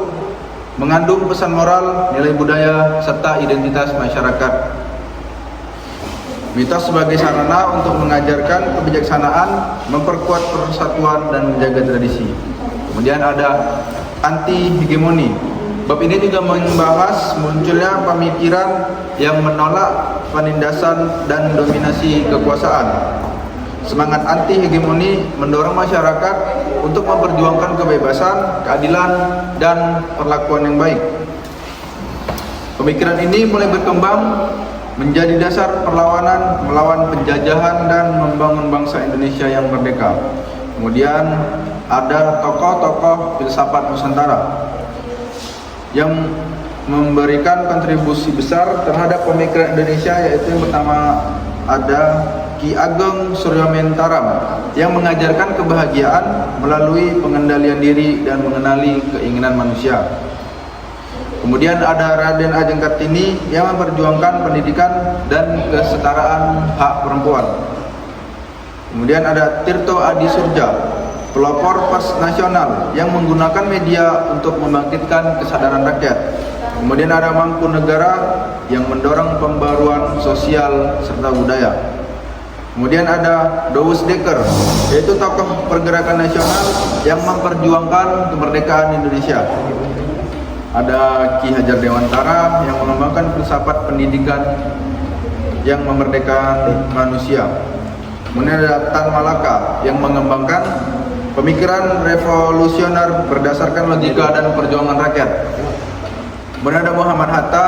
mengandung pesan moral, nilai budaya, serta identitas masyarakat. Mitos sebagai sarana untuk mengajarkan kebijaksanaan, memperkuat persatuan, dan menjaga tradisi. Kemudian ada anti-hegemoni. Bab ini juga membahas munculnya pemikiran yang menolak penindasan dan dominasi kekuasaan. Semangat anti-hegemoni mendorong masyarakat untuk memperjuangkan kebebasan, keadilan, dan perlakuan yang baik. Pemikiran ini mulai berkembang menjadi dasar perlawanan melawan penjajahan dan membangun bangsa Indonesia yang merdeka. Kemudian ada tokoh-tokoh filsafat Nusantara yang memberikan kontribusi besar terhadap pemikiran Indonesia, yaitu yang pertama ada Ki Ageng Suryamintaram yang mengajarkan kebahagiaan melalui pengendalian diri dan mengenali keinginan manusia. Kemudian ada Raden Ajeng Kartini yang memperjuangkan pendidikan dan kesetaraan hak perempuan. Kemudian ada Tirto Adi Surja, pelopor pers nasional yang menggunakan media untuk membangkitkan kesadaran rakyat. Kemudian ada Mangkunegara yang mendorong pembaruan sosial serta budaya. Kemudian ada Douwes Dekker, yaitu tokoh pergerakan nasional yang memperjuangkan kemerdekaan Indonesia. Ada Ki Hajar Dewantara yang mengembangkan filsafat pendidikan yang memerdekakan manusia. Kemudian ada Tan Malaka yang mengembangkan pemikiran revolusioner berdasarkan logika dan perjuangan rakyat. Kemudian ada Muhammad Hatta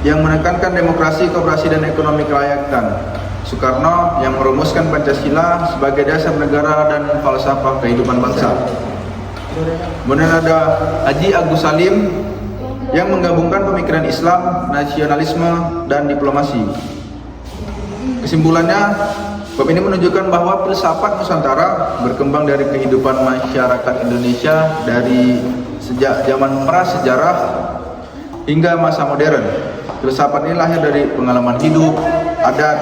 yang menekankan demokrasi, koperasi, dan ekonomi kerakyatan. Soekarno yang merumuskan Pancasila sebagai dasar negara dan falsafah kehidupan bangsa. Kemudian ada Haji Agus Salim yang menggabungkan pemikiran Islam, nasionalisme, dan diplomasi. Kesimpulannya, bab ini menunjukkan bahwa filsafat Nusantara berkembang dari kehidupan masyarakat Indonesia dari sejak zaman prasejarah hingga masa modern. Filsafat ini lahir dari pengalaman hidup, adat,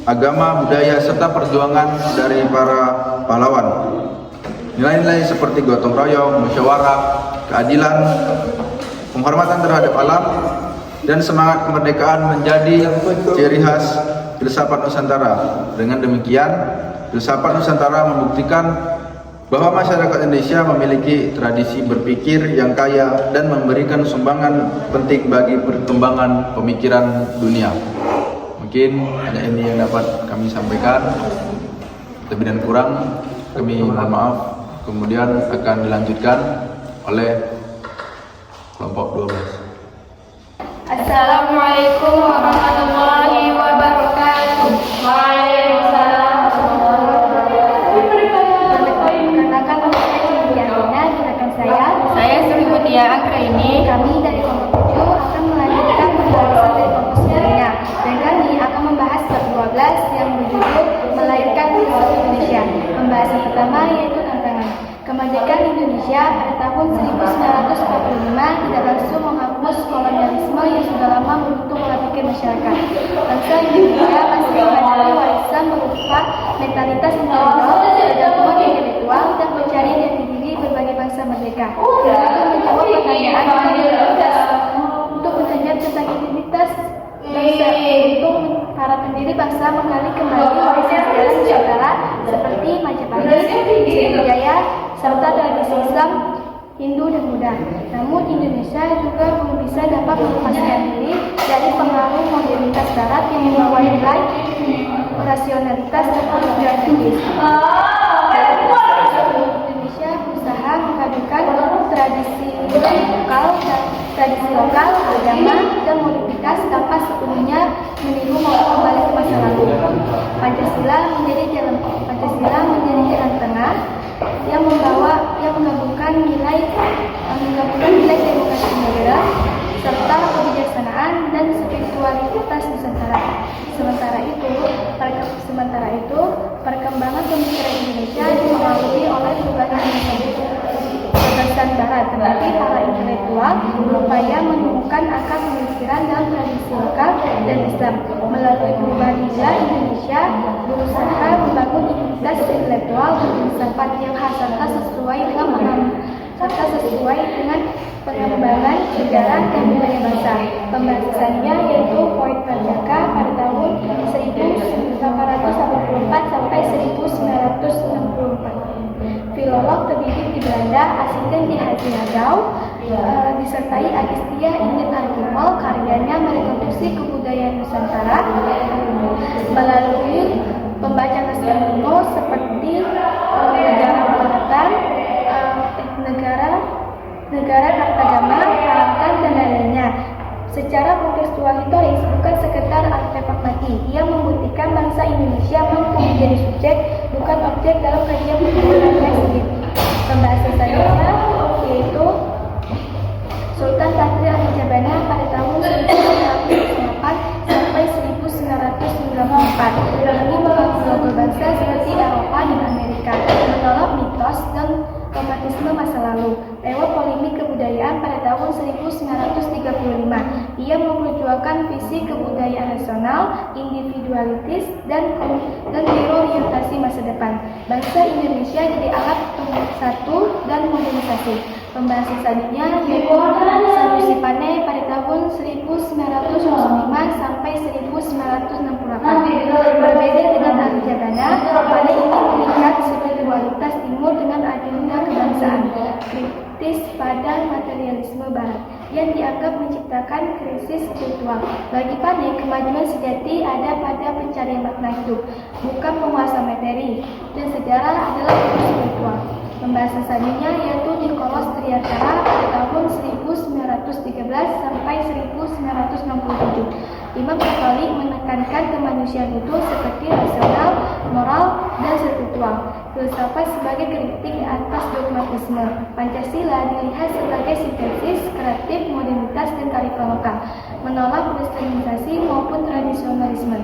agama, budaya, serta perjuangan dari para pahlawan. Nilai-nilai seperti gotong royong, musyawarah, keadilan, penghormatan terhadap alam, dan semangat kemerdekaan menjadi ciri khas filsafat Nusantara. Dengan demikian, filsafat Nusantara membuktikan bahwa masyarakat Indonesia memiliki tradisi berpikir yang kaya dan memberikan sumbangan penting bagi perkembangan pemikiran dunia. Mungkin hanya ini yang dapat kami sampaikan. Lebih dan kurang, Kami mohon maaf. Kemudian akan dilanjutkan oleh kelompok 12. Assalamualaikum warahmatullahi wabarakatuh. Waalaikumsalam warahmatullahi wabarakatuh. Perkenalkan nama saya Cibiana, silakan saya. Saya Sri Mutia Anggraini. Kami dari kelompok 7 akan melanjutkan pembahasan dari kelompok sebelumnya. Dan kami akan membahas bab 12 yang berjudul Melahirkan Filosofi Indonesia. Pembahasan pertama yaitu tantangan. Kemerdekaan Indonesia pada tahun 1945 tidak langsung menghapus kolonialisme yang sudah lama meruntuh pola pikir masyarakat. Bangsa Indonesia masih menghadapi warisan berupa mentalitas imperial, ketergantungan intelektual, dan pencarian jati diri berbagai bangsa merdeka. Untuk menjawab pertanyaan untuk menjawab tentang identitas bangsa, untuk para pendiri bangsa menggali kembali warisan sejarah Nusantara seperti Majapahit, Sriwijaya, serta tradisi Islam, Hindu, dan Buddha. Namun Indonesia juga belum bisa dapat melepaskan diri dari pengaruh modernitas Barat yang membawa nilai rasionalitas dan ideologis. Indonesia berusaha memadukan tradisi lokal, agama, dan modernitas tanpa sepenuhnya meniru maupun kembali ke masa lalu. Pancasila menjadi jalan tengah yang menggabungkan nilai demokrasi modern serta kebijaksanaan dan spiritualitas Nusantara. Sementara itu, perkembangan pemikiran Indonesia dipengaruhi oleh berbagai gagasan Barat, tetapi para intelektual berupaya menemukan akar pemikiran dalam tradisi lokal dan Islam. Melalui perubahan nilai, Indonesia berusaha membangun identitas intelektual berfilsafat yang khas serta sesuai dengan pengembangan sejarah dan budaya bangsa. Pembahasannya yaitu poin Perjaka pada tahun 1884 sampai 1964. Filolog terdidik di Belanda, asisten di Haji Hadau, disertai Agustia Ingrid Archimol. Karyanya merekonstruksi kebudayaan Nusantara melalui pembacaan naskah kuno seperti negara Peralatan, negara Kartagama, Peralatan, dan lainnya. Secara kontekstual historis, bukan sekedar artefak mati. Ia membuktikan bangsa Indonesia mampu menjadi subjek, bukan objek dalam kajian budaya sendiri. Pembahasan selanjutnya yaitu Sultan Takhir Al-Jabana pada tahun 1908 sampai 1994. Ini membangun logo bangsa seperti Eropa dan Amerika, menolak mitos dan romantisme masa lalu. Lewat polemik kebudayaan pada tahun 1935, ia memperjuangkan visi kebudayaan nasional, individualitis, dan reorientasi masa depan. Bangsa Indonesia jadi alat pemersatu dan modernisasi. Pembahasan selanjutnya yaitu Sanusi Pane pada tahun 1905 sampai 1968. Berbeda dengan Al-Jabana, Pane ingin melihat spiritualitas timur dengan agenda kebangsaan, kritis pada materialisme barat yang dianggap menciptakan krisis spiritual. Bagi Pane, kemajuan sejati ada pada pencarian makna hidup, bukan penguasa materi, dan sejarah adalah spiritual. Pembahasan selanjutnya yaitu Nikolas Triantara pada tahun 1913 sampai 1967. Imam Katolik menekankan kemanusiaan itu seperti rasional, moral, dan spiritual. Filsafat sebagai kritik atas dogmatisme. Pancasila dilihat sebagai sintesis kreatif modernitas dan kearifan lokal, menolak westernisasi maupun tradisionalisme.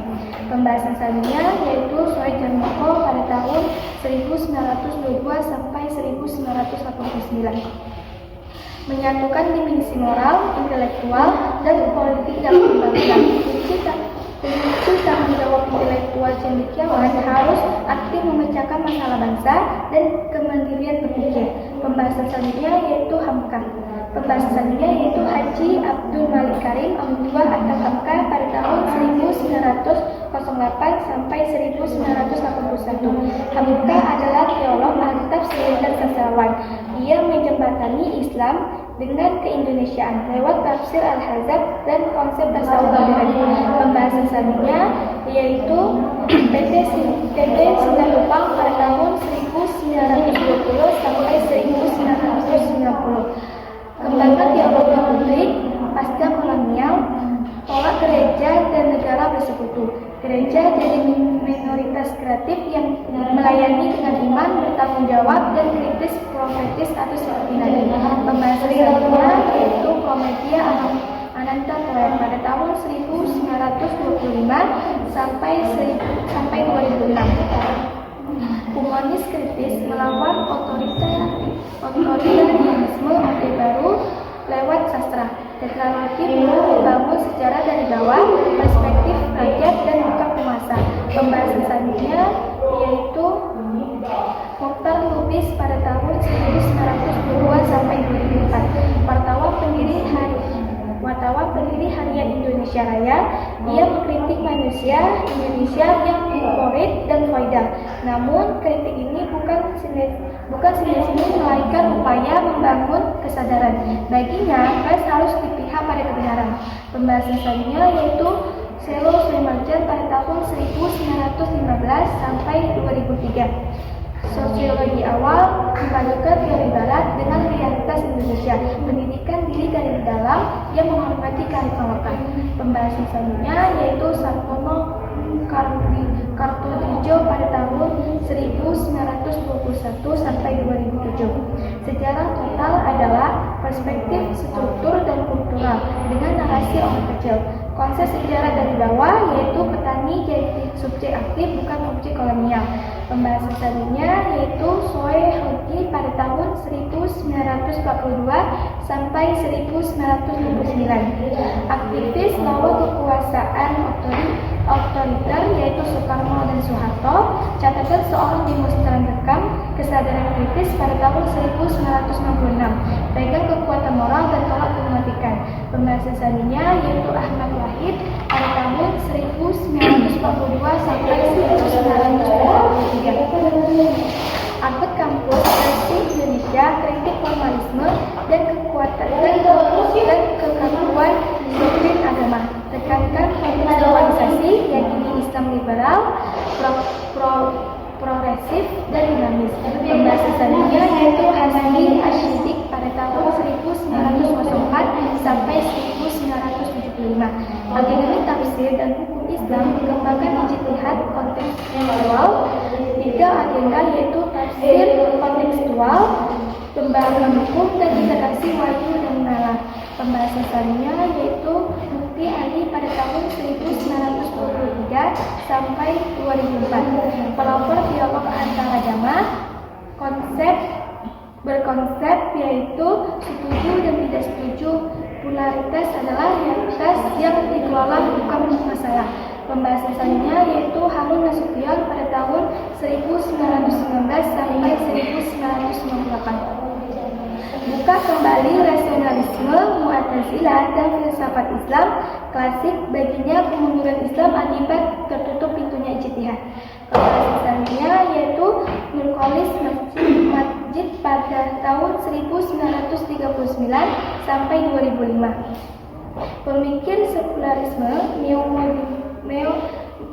Pembahasan selanjutnya yaitu Soejarno pada tahun 1922 sampai 1989. Menyatukan dimensi moral, intelektual, dan politik dalam pembangunan. Kunci tanggung jawab intelektual cendekiawan harus aktif memecahkan masalah bangsa dan kemandirian berpikir. Pembahasan selanjutnya yaitu Hamka. Pembahasan selanjutnya yaitu Haji Abdul Malik Karim Ahmad atau Hamka pada tahun 1908 sampai 1981. Hamka adalah teolog, ahli tafsir, dan sastrawan. Ia menjembatani Islam, dengan keindonesiaan lewat tafsir Al-Hazab dan konsep tasawuf modern. Pembahasan selanjutnya yaitu PT Sinar Lubang pada tahun 1920 sampai 1990. Kembangkan teologi publik pasca kolonial, tolak gereja dan negara bersekutu. Gereja jadi minoritas kreatif yang melayani dengan iman, bertanggung jawab, dan kritis profetis atau seperti nanti. Pembahasan selanjutnya yaitu Komedia Ananta Toer pada tahun 1925 sampai 2006. Humanis kritis melawan otoritarianisme Orde Baru lewat sastra. Deklaratif membangun sejarah dari bawah, perspektif rakyat dan buka penguasa. Pembahasan selanjutnya yaitu Mokhtar Lubis pada tahun 1922 sampai 2004. Wartawan pendiri Harian Indonesia Raya. Ia mengkritik manusia Indonesia yang favorit dan faedah. Namun kritik ini bukan sini-sini melainkan upaya membangun kesadaran. Baginya, pers harus dipihak pada kebenaran. Pembahasan selanjutnya yaitu Selo Sulemancer pada tahun 1915 sampai 2003. Sosiologi awal memadukan teori barat dengan realitas Indonesia, pendidikan diri dari dalam yang menghormati kearifan lokal. Pembahasan selanjutnya yaitu Sartono Kartodrijo pada tahun 1921 sampai 2007. Sejarah total adalah perspektif struktur dan kultural dengan narasi orang kecil. Konsep sejarah dari bawah yaitu petani jadi subjek aktif bukan objek kolonial. Pembahasan selanjutnya yaitu Soe Hoki pada tahun 1942 sampai 1959. Aktivis lawan kekuasaan otoriter yaitu Soekarno dan Soeharto. Catatan seorang demonstran rekam kesadaran kritis pada tahun 1966. Pegang kekuatan moral dan tolak kematikan. Pembahasan selanjutnya yaitu Ahmad Wahid pada tahun 1942 sampai 1943. Akut kampus Versi Indonesia kritik formalisme dan kekakuan doktrin agama. Tekankan konteks globalisasi, yakini Islam liberal, progresif dan dinamis. Pembahasan selanjutnya yaitu Hasani Ashidik pada tahun 1904 sampai 1975. Akademi Tafsir dan Hukum Islam mengembangkan ijtihad kontekstual. 3 agenda yaitu tafsir kontekstual, pembahasan hukum dan integrasi wahyu dan nalar. Pembahasan selanjutnya yaitu Mufti Ali pada tahun 1923 sampai 2004. Pelopor dialog antaragama, berkonsep yaitu setuju dan tidak setuju. Pluralitas adalah realitas yang dikelola bukan masalah. Pembahasan selanjutnya yaitu Harun Nasution pada tahun 1919 sampai 1998. Buka kembali rasionalisme, Mu'tazilah dan filsafat Islam klasik. Baginya kemunduran Islam akibat tertutup pintunya ijtihad. Pembahasan selanjutnya yaitu Nurkolis Masjid pada tahun 1939 sampai 2005. Pemikir sekularisme,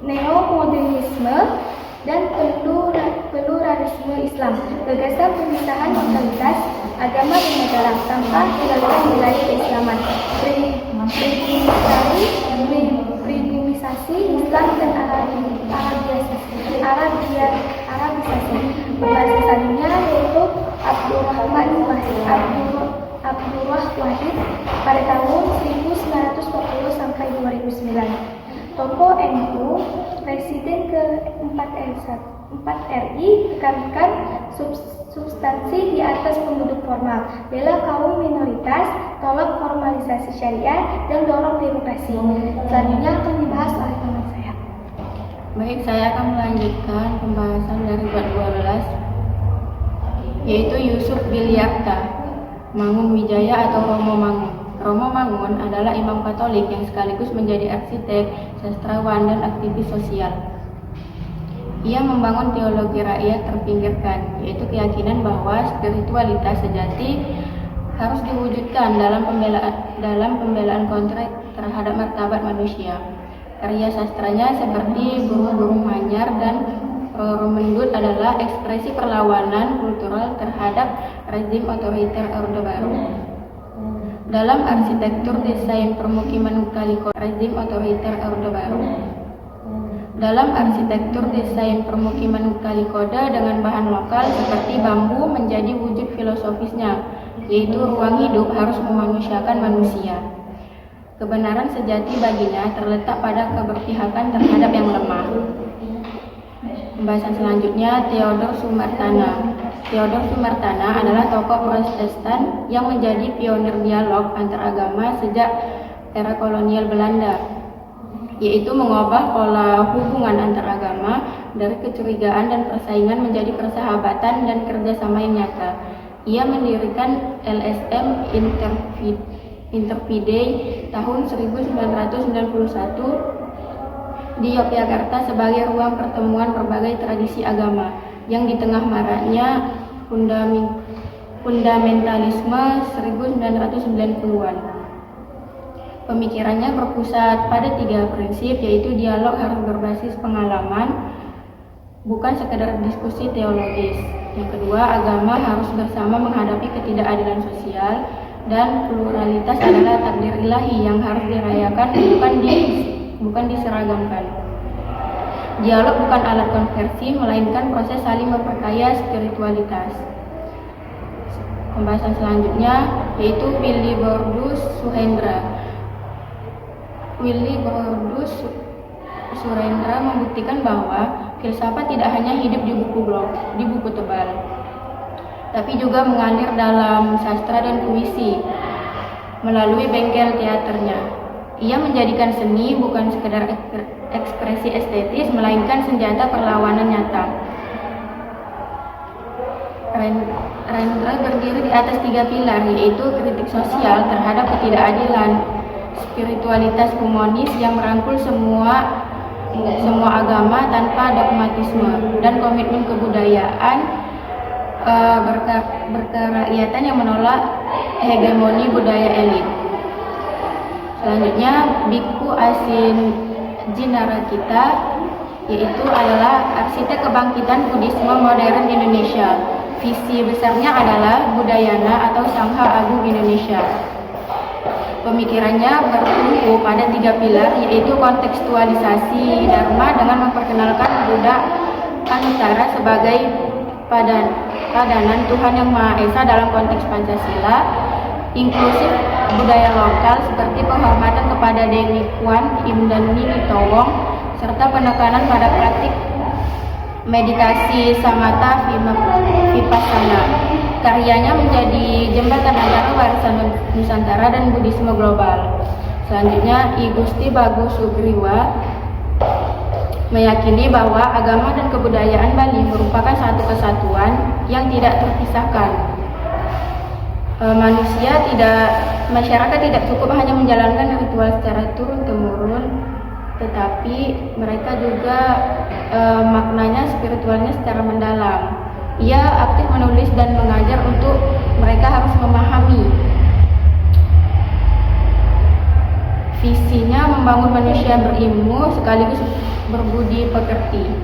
neomodernisme dan pluralisme Islam. Gagasan pemisahan otoritas, agama dan negara tanpa hilangkan nilai keislaman. Privilegisasi Islam dan Arabisasi. Pembahasan selanjutnya yaitu Abdurrahman Wahid pada tahun 1940 sampai 2009. Tokoh NU, Presiden ke-4 RI tekankan substansi di atas penduduk formal, bela kaum minoritas, tolak formalisasi syariah, dan dorong demokrasi. Selanjutnya akan dibahas oleh teman saya. Baik, saya akan melanjutkan pembahasan dari bab 12, yaitu Yusuf Bilyakta, Mangun Wijaya atau Romo Mangun. Romo Mangun adalah imam Katolik yang sekaligus menjadi arsitek, sastrawan, dan aktivis sosial. Ia membangun teologi rakyat terpinggirkan, yaitu keyakinan bahwa spiritualitas sejati harus diwujudkan dalam pembelaan kontrak terhadap martabat manusia. Karya sastranya seperti Burung-burung Manyar dan Roro Mendut adalah ekspresi perlawanan kultural terhadap rezim otoriter Orde Baru. Dalam arsitektur desain permukiman rezim otoriter Orde Baru. Dalam arsitektur desain permukiman Kalikoda dengan bahan lokal seperti bambu menjadi wujud filosofisnya, yaitu ruang hidup harus memanusiakan manusia. Kebenaran sejati baginya terletak pada keberpihakan terhadap yang lemah. Pembahasan selanjutnya, Theodor Sumartana. Theodor Sumartana adalah tokoh Protestan yang menjadi pionir dialog antaragama sejak era kolonial Belanda, yaitu mengubah pola hubungan antaragama dari kecurigaan dan persaingan menjadi persahabatan dan kerjasama yang nyata. Ia mendirikan LSM Interfidei tahun 1991 di Yogyakarta sebagai ruang pertemuan berbagai tradisi agama yang di tengah maraknya fundamentalisme 1990-an. Pemikirannya berpusat pada 3 prinsip, yaitu dialog harus berbasis pengalaman, bukan sekedar diskusi teologis. Yang kedua, agama harus bersama menghadapi ketidakadilan sosial, dan pluralitas adalah takdir ilahi yang harus dirayakan, bukan diseragamkan. Dialog bukan alat konversi, melainkan proses saling memperkaya spiritualitas. Pembahasan selanjutnya yaitu Willibrordus Suhendra. Willibrordus Suhendra membuktikan bahwa filsafat tidak hanya hidup di buku tebal, tapi juga mengalir dalam sastra dan puisi melalui bengkel teaternya. Ia menjadikan seni bukan sekedar ekspresi estetis, melainkan senjata perlawanan nyata. Rendra berdiri di atas 3 pilar, yaitu kritik sosial terhadap ketidakadilan, spiritualitas humanis yang merangkul semua agama tanpa dogmatisme, dan komitmen kebudayaan berkerakyatan yang menolak hegemoni budaya elit. Selanjutnya, Biku Asin Jinarakita, yaitu adalah arsitek kebangkitan Buddhisme modern Indonesia. Visi besarnya adalah Budayana atau Sangha Agung Indonesia. Pemikirannya bertumpu pada 3 pilar, yaitu kontekstualisasi Dharma dengan memperkenalkan Buddha Anutara sebagai padanan Tuhan Yang Maha Esa dalam konteks Pancasila, inklusif budaya lokal seperti penghormatan kepada Dewi Kwan Im dan Nini Towong, serta penekanan pada praktik meditasi samatha vipassana. Karyanya menjadi jembatan antara warisan Nusantara dan Buddhisme global. Selanjutnya, I Gusti Bagus Sugriwa meyakini bahwa agama dan kebudayaan Bali merupakan satu kesatuan yang tidak terpisahkan. Masyarakat tidak cukup hanya menjalankan ritual secara turun-temurun, tetapi mereka juga maknanya spiritualnya secara mendalam. Ia aktif menulis dan mengajar untuk mereka harus memahami. Visinya membangun manusia berilmu sekaligus berbudi pekerti.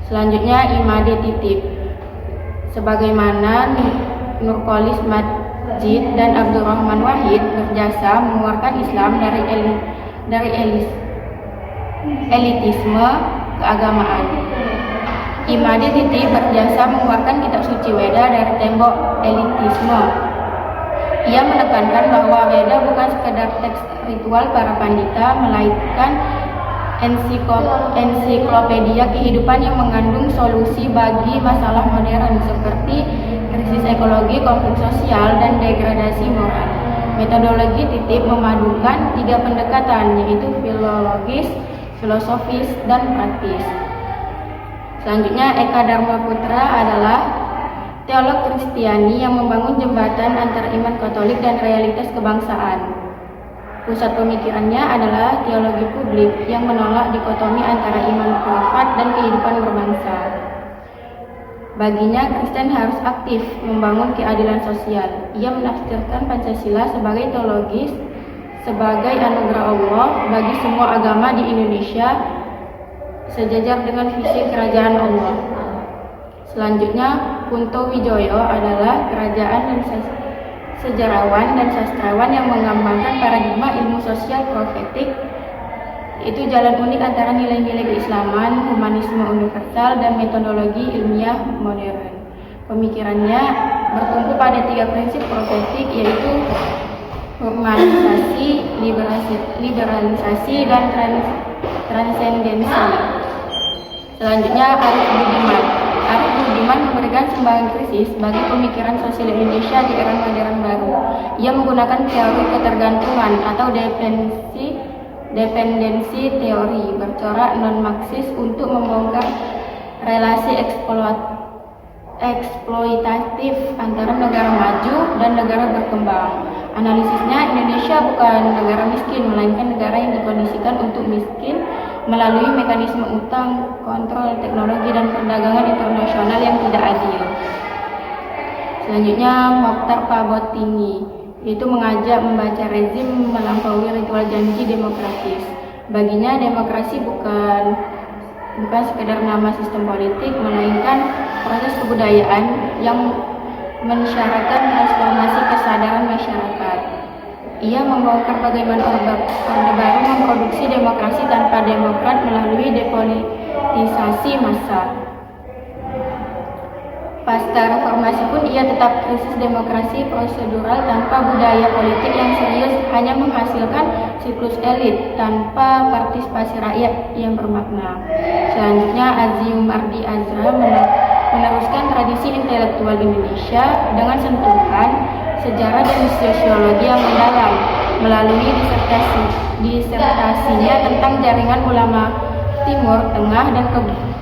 Selanjutnya, Imade Titip. Sebagaimana Nurkolis Majid dan Abdurrahman Wahid berjasa mengeluarkan Islam dari elitisme keagamaan. Imade Titip berjasa mengeluarkan kitab suci Weda dari tembok elitisme. Ia menekankan bahwa Weda bukan sekedar teks ritual para pandita, melainkan ensiklopedia kehidupan yang mengandung solusi bagi masalah modern seperti krisis ekologi, konflik sosial, dan degradasi moral. Metodologi Titip memadukan 3 pendekatan, yaitu filologis, filosofis, dan praktis. Selanjutnya, Eka Dharma Putra adalah teolog Kristiani yang membangun jembatan antara iman Katolik dan realitas kebangsaan. Pusat pemikirannya adalah teologi publik yang menolak dikotomi antara iman privat dan kehidupan berbangsa. Baginya, Kristen harus aktif membangun keadilan sosial. Ia menafsirkan Pancasila sebagai teologis, sebagai anugerah Allah bagi semua agama di Indonesia, sejajar dengan visi kerajaan Allah. Selanjutnya, Kunto Wijoyo adalah kerajaan dan sejarawan dan sastrawan yang mengembangkan paradigma ilmu sosial profetik, itu jalan unik antara nilai-nilai keislaman, humanisme universal, dan metodologi ilmiah modern. Pemikirannya bertumpu pada 3 prinsip profetik, yaitu normalisasi, liberalisasi, dan transendensi. Selanjutnya, Arif Budiman. Arif Budiman memberikan sumbangan krisis bagi pemikiran sosial Indonesia di era modern baru. Ia menggunakan teori ketergantungan atau dependensi teori bercorak non-Marxis untuk membongkar relasi eksploitatif antara negara maju dan negara berkembang. Analisisnya, Indonesia bukan negara miskin, melainkan negara yang dikondisikan untuk miskin melalui mekanisme utang, kontrol teknologi, dan perdagangan internasional yang tidak adil. Selanjutnya, Mokhtar Pabotini, yaitu mengajak membaca rezim melampaui ritual janji demokratis. Baginya, demokrasi bukan sekedar nama sistem politik, melainkan proses kebudayaan yang mensyaratkan transformasi kesadaran masyarakat. Ia membongkar bagaimana Orde Baru memproduksi demokrasi tanpa demokrat melalui depolitisasi massa. Pasca reformasi pun ia tetap krisis demokrasi prosedural tanpa budaya politik yang serius, hanya menghasilkan siklus elit tanpa partisipasi rakyat yang bermakna. Selanjutnya, Azium Mardi Azra meneruskan tradisi intelektual Indonesia dengan sentuhan sejarah dan sosiologi yang mendalam melalui disertasinya tentang jaringan ulama Timur Tengah dan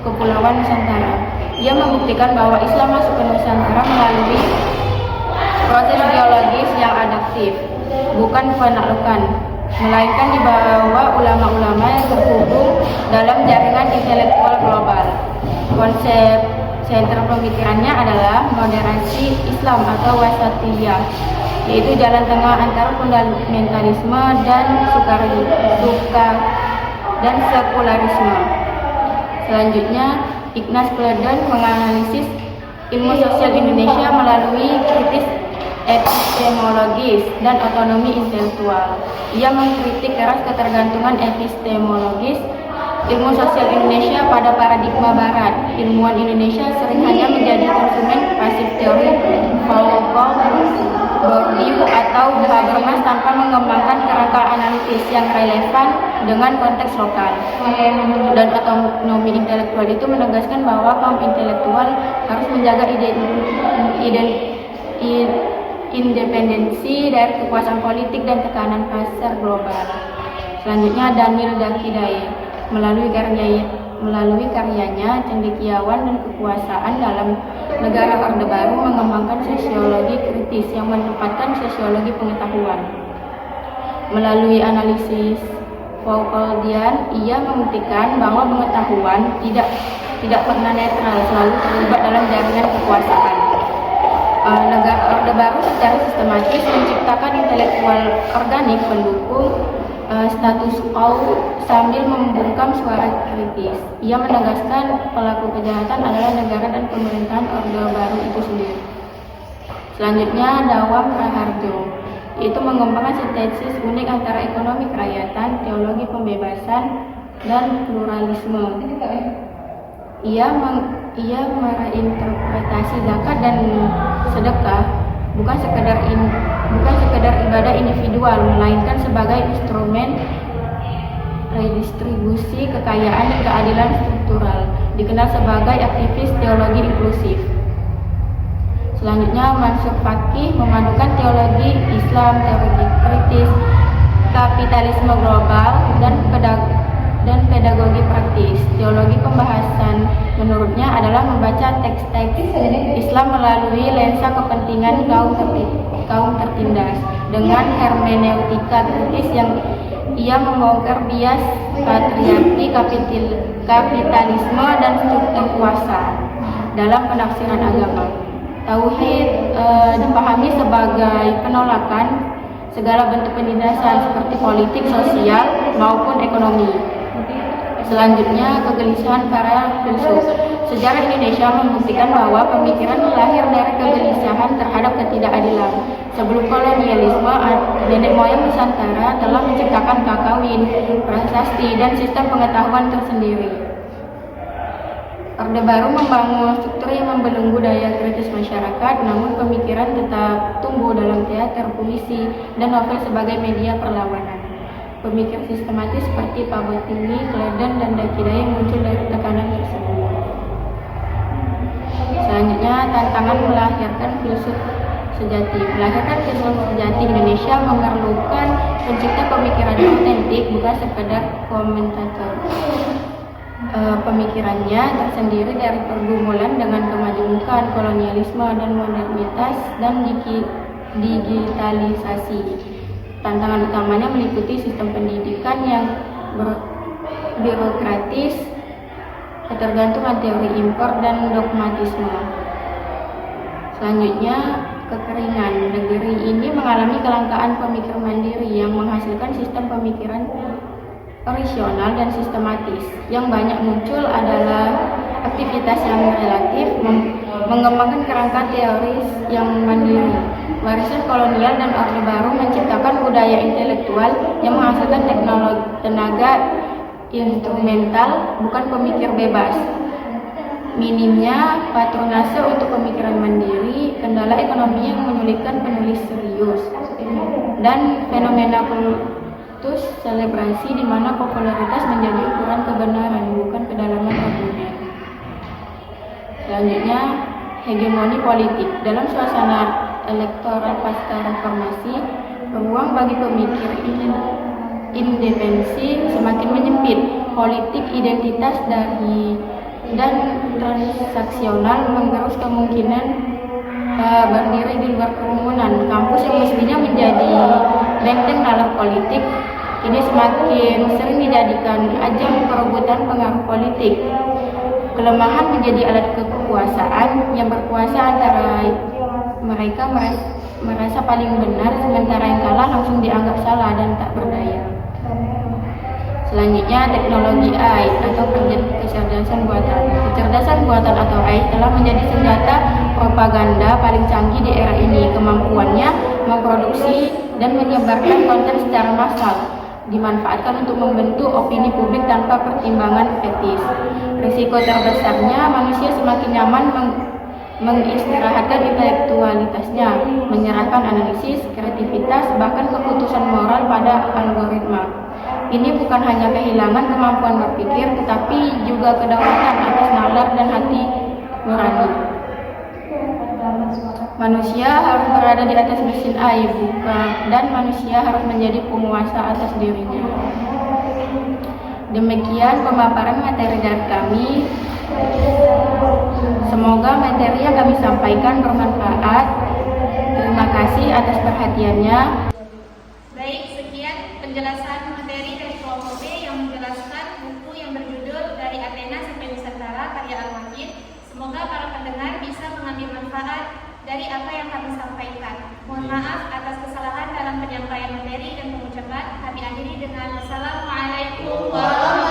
Kepulauan Nusantara. Ia membuktikan bahwa Islam masuk ke Nusantara melalui proses geologis yang adaptif, bukan penaklukan, melainkan dibawa ulama-ulama yang terhubung dalam jaringan intelektual global. Konsep sentral pemikirannya adalah moderasi Islam atau wasatiyah, yaitu jalan tengah antara fundamentalisme dan sekularisme. Selanjutnya, Ignaz Pleiden menganalisis ilmu sosial Indonesia melalui kritis epistemologis dan otonomi intelektual. Ia mengkritik keras ketergantungan epistemologis ilmu sosial Indonesia pada paradigma Barat. Ilmuwan Indonesia sering hanya menjadi konsumen pasif teori Foucault, Bourdieu, atau Habermas tanpa mengembangkan kerangka analitis yang relevan dengan konteks lokal. Dan otonomi intelektual itu menegaskan bahwa kaum intelektual harus menjaga independensi dari kekuasaan politik dan tekanan pasar global. Selanjutnya, Daniel Dakidae melalui karyanya Cendekiawan dan Kekuasaan dalam Negara Orde Baru mengembangkan sosiologi kritis yang menempatkan sosiologi pengetahuan. Melalui analisis Foucauldian, ia membuktikan bahwa pengetahuan tidak pernah netral, selalu terlibat dalam jaringan kekuasaan. Negara Orde Baru secara sistematis menciptakan intelektual organik pendukung status quo sambil membungkam suara kritis. Ia menegaskan pelaku kejahatan adalah negara dan pemerintahan Orde Baru itu sendiri. Selanjutnya, Dawam Raharjo, yaitu mengembangkan sintesis unik antara ekonomi kerakyatan, teologi pembebasan, dan pluralisme. Ia mereinterpretasi zakat dan sedekah bukan sekedar ibadah individual, melainkan sebagai instrumen redistribusi kekayaan dan keadilan struktural, dikenal sebagai aktivis teologi inklusif. Selanjutnya, Mansur Fakih memadukan teologi Islam, teologi kritis, kapitalisme global, dan pedagogi praktis. Teologi pembahasan menurutnya adalah membaca teks-teks Islam melalui lensa kepentingan kaum tertindas. Dengan hermeneutika kritis yang ia membongkar bias patriarki, kapitalisme, dan struktur kuasa. dalam penafsiran agama. Tauhid dipahami sebagai penolakan segala bentuk penindasan seperti politik, sosial, maupun ekonomi. Selanjutnya, kegelisahan para filsuf. Sejarah Indonesia membuktikan bahwa pemikiran lahir dari kegelisahan terhadap ketidakadilan. Sebelum kolonialisme, nenek moyang Nusantara telah menciptakan kakawin, prasasti, dan sistem pengetahuan tersendiri. Orde Baru membangun struktur yang membelenggu daya kritis masyarakat, namun pemikiran tetap tumbuh dalam teater, puisi, dan novel sebagai media perlawanan. Pemikir sistematis seperti Pak Botini, Kleden, dan Dakidai muncul dari tekanan tersebut. Selanjutnya, tantangan melahirkan filsuf sejati. Melahirkan filsuf sejati Indonesia memerlukan pencipta pemikiran otentik, bukan sekedar komentator. Pemikirannya tersendiri dari pergumulan dengan kemajuan kolonialisme dan modernitas dan digitalisasi. Tantangan utamanya meliputi sistem pendidikan yang birokratis, ketergantungan teori impor, dan dogmatisme. Selanjutnya, kekeringan. Negeri ini mengalami kelangkaan pemikir mandiri yang menghasilkan sistem pemikiran original dan sistematis. Yang banyak muncul adalah aktivitas yang relatif, mengembangkan kerangka teoris yang mandiri. Warisan kolonial dan Orde Baru menciptakan budaya intelektual yang menghasilkan teknologi tenaga instrumental, bukan pemikir bebas. Minimnya patronase untuk pemikiran mandiri, kendala ekonomi yang menyulitkan penulis serius, dan fenomena kultus selebrasi di mana popularitas menjadi ukuran kebenaran, bukan kedalaman argumen. Selanjutnya, hegemoni politik. Dalam suasana elektoral pasca reformasi, ruang bagi pemikir independensi semakin menyempit. Politik identitas dan transaksional menggerus kemungkinan berdiri di luar kerumunan. Kampus yang mestinya menjadi benteng nalar politik ini semakin sering dijadikan ajang perebutan pengaruh politik. Kelemahan menjadi alat kekuasaan yang berkuasa antara mereka merasa paling benar, sementara yang kalah langsung dianggap salah dan tak berdaya. Selanjutnya, teknologi AI atau kecerdasan buatan. Kecerdasan buatan atau AI telah menjadi senjata propaganda paling canggih di era ini. Kemampuannya memproduksi dan menyebarkan konten secara massal dimanfaatkan untuk membentuk opini publik tanpa pertimbangan etis. Risiko terbesarnya, manusia semakin nyaman mengistirahatkan intelektualitasnya, menyerahkan analisis, kreativitas, bahkan keputusan moral pada algoritma. Ini bukan hanya kehilangan kemampuan berpikir, tetapi juga kedaulatan atas nalar dan hati nurani. Manusia harus berada di atas mesin AI, dan manusia harus menjadi penguasa atas dirinya. Demikian pemaparan materi dari kami. Semoga materi yang kami sampaikan bermanfaat. Terima kasih atas perhatiannya. Baik, sekian penjelasan materi dari kelompok B yang menjelaskan buku yang berjudul Dari Athena Sampai Nusantara karya Al-Makin. Semoga para pendengar bisa mengambil manfaat dari apa yang kami sampaikan. Mohon maaf atas kesalahan dalam penyampaian materi dan pengucapan. Kami akhiri dengan Wassalamualaikum warahmatullahi wabarakatuh.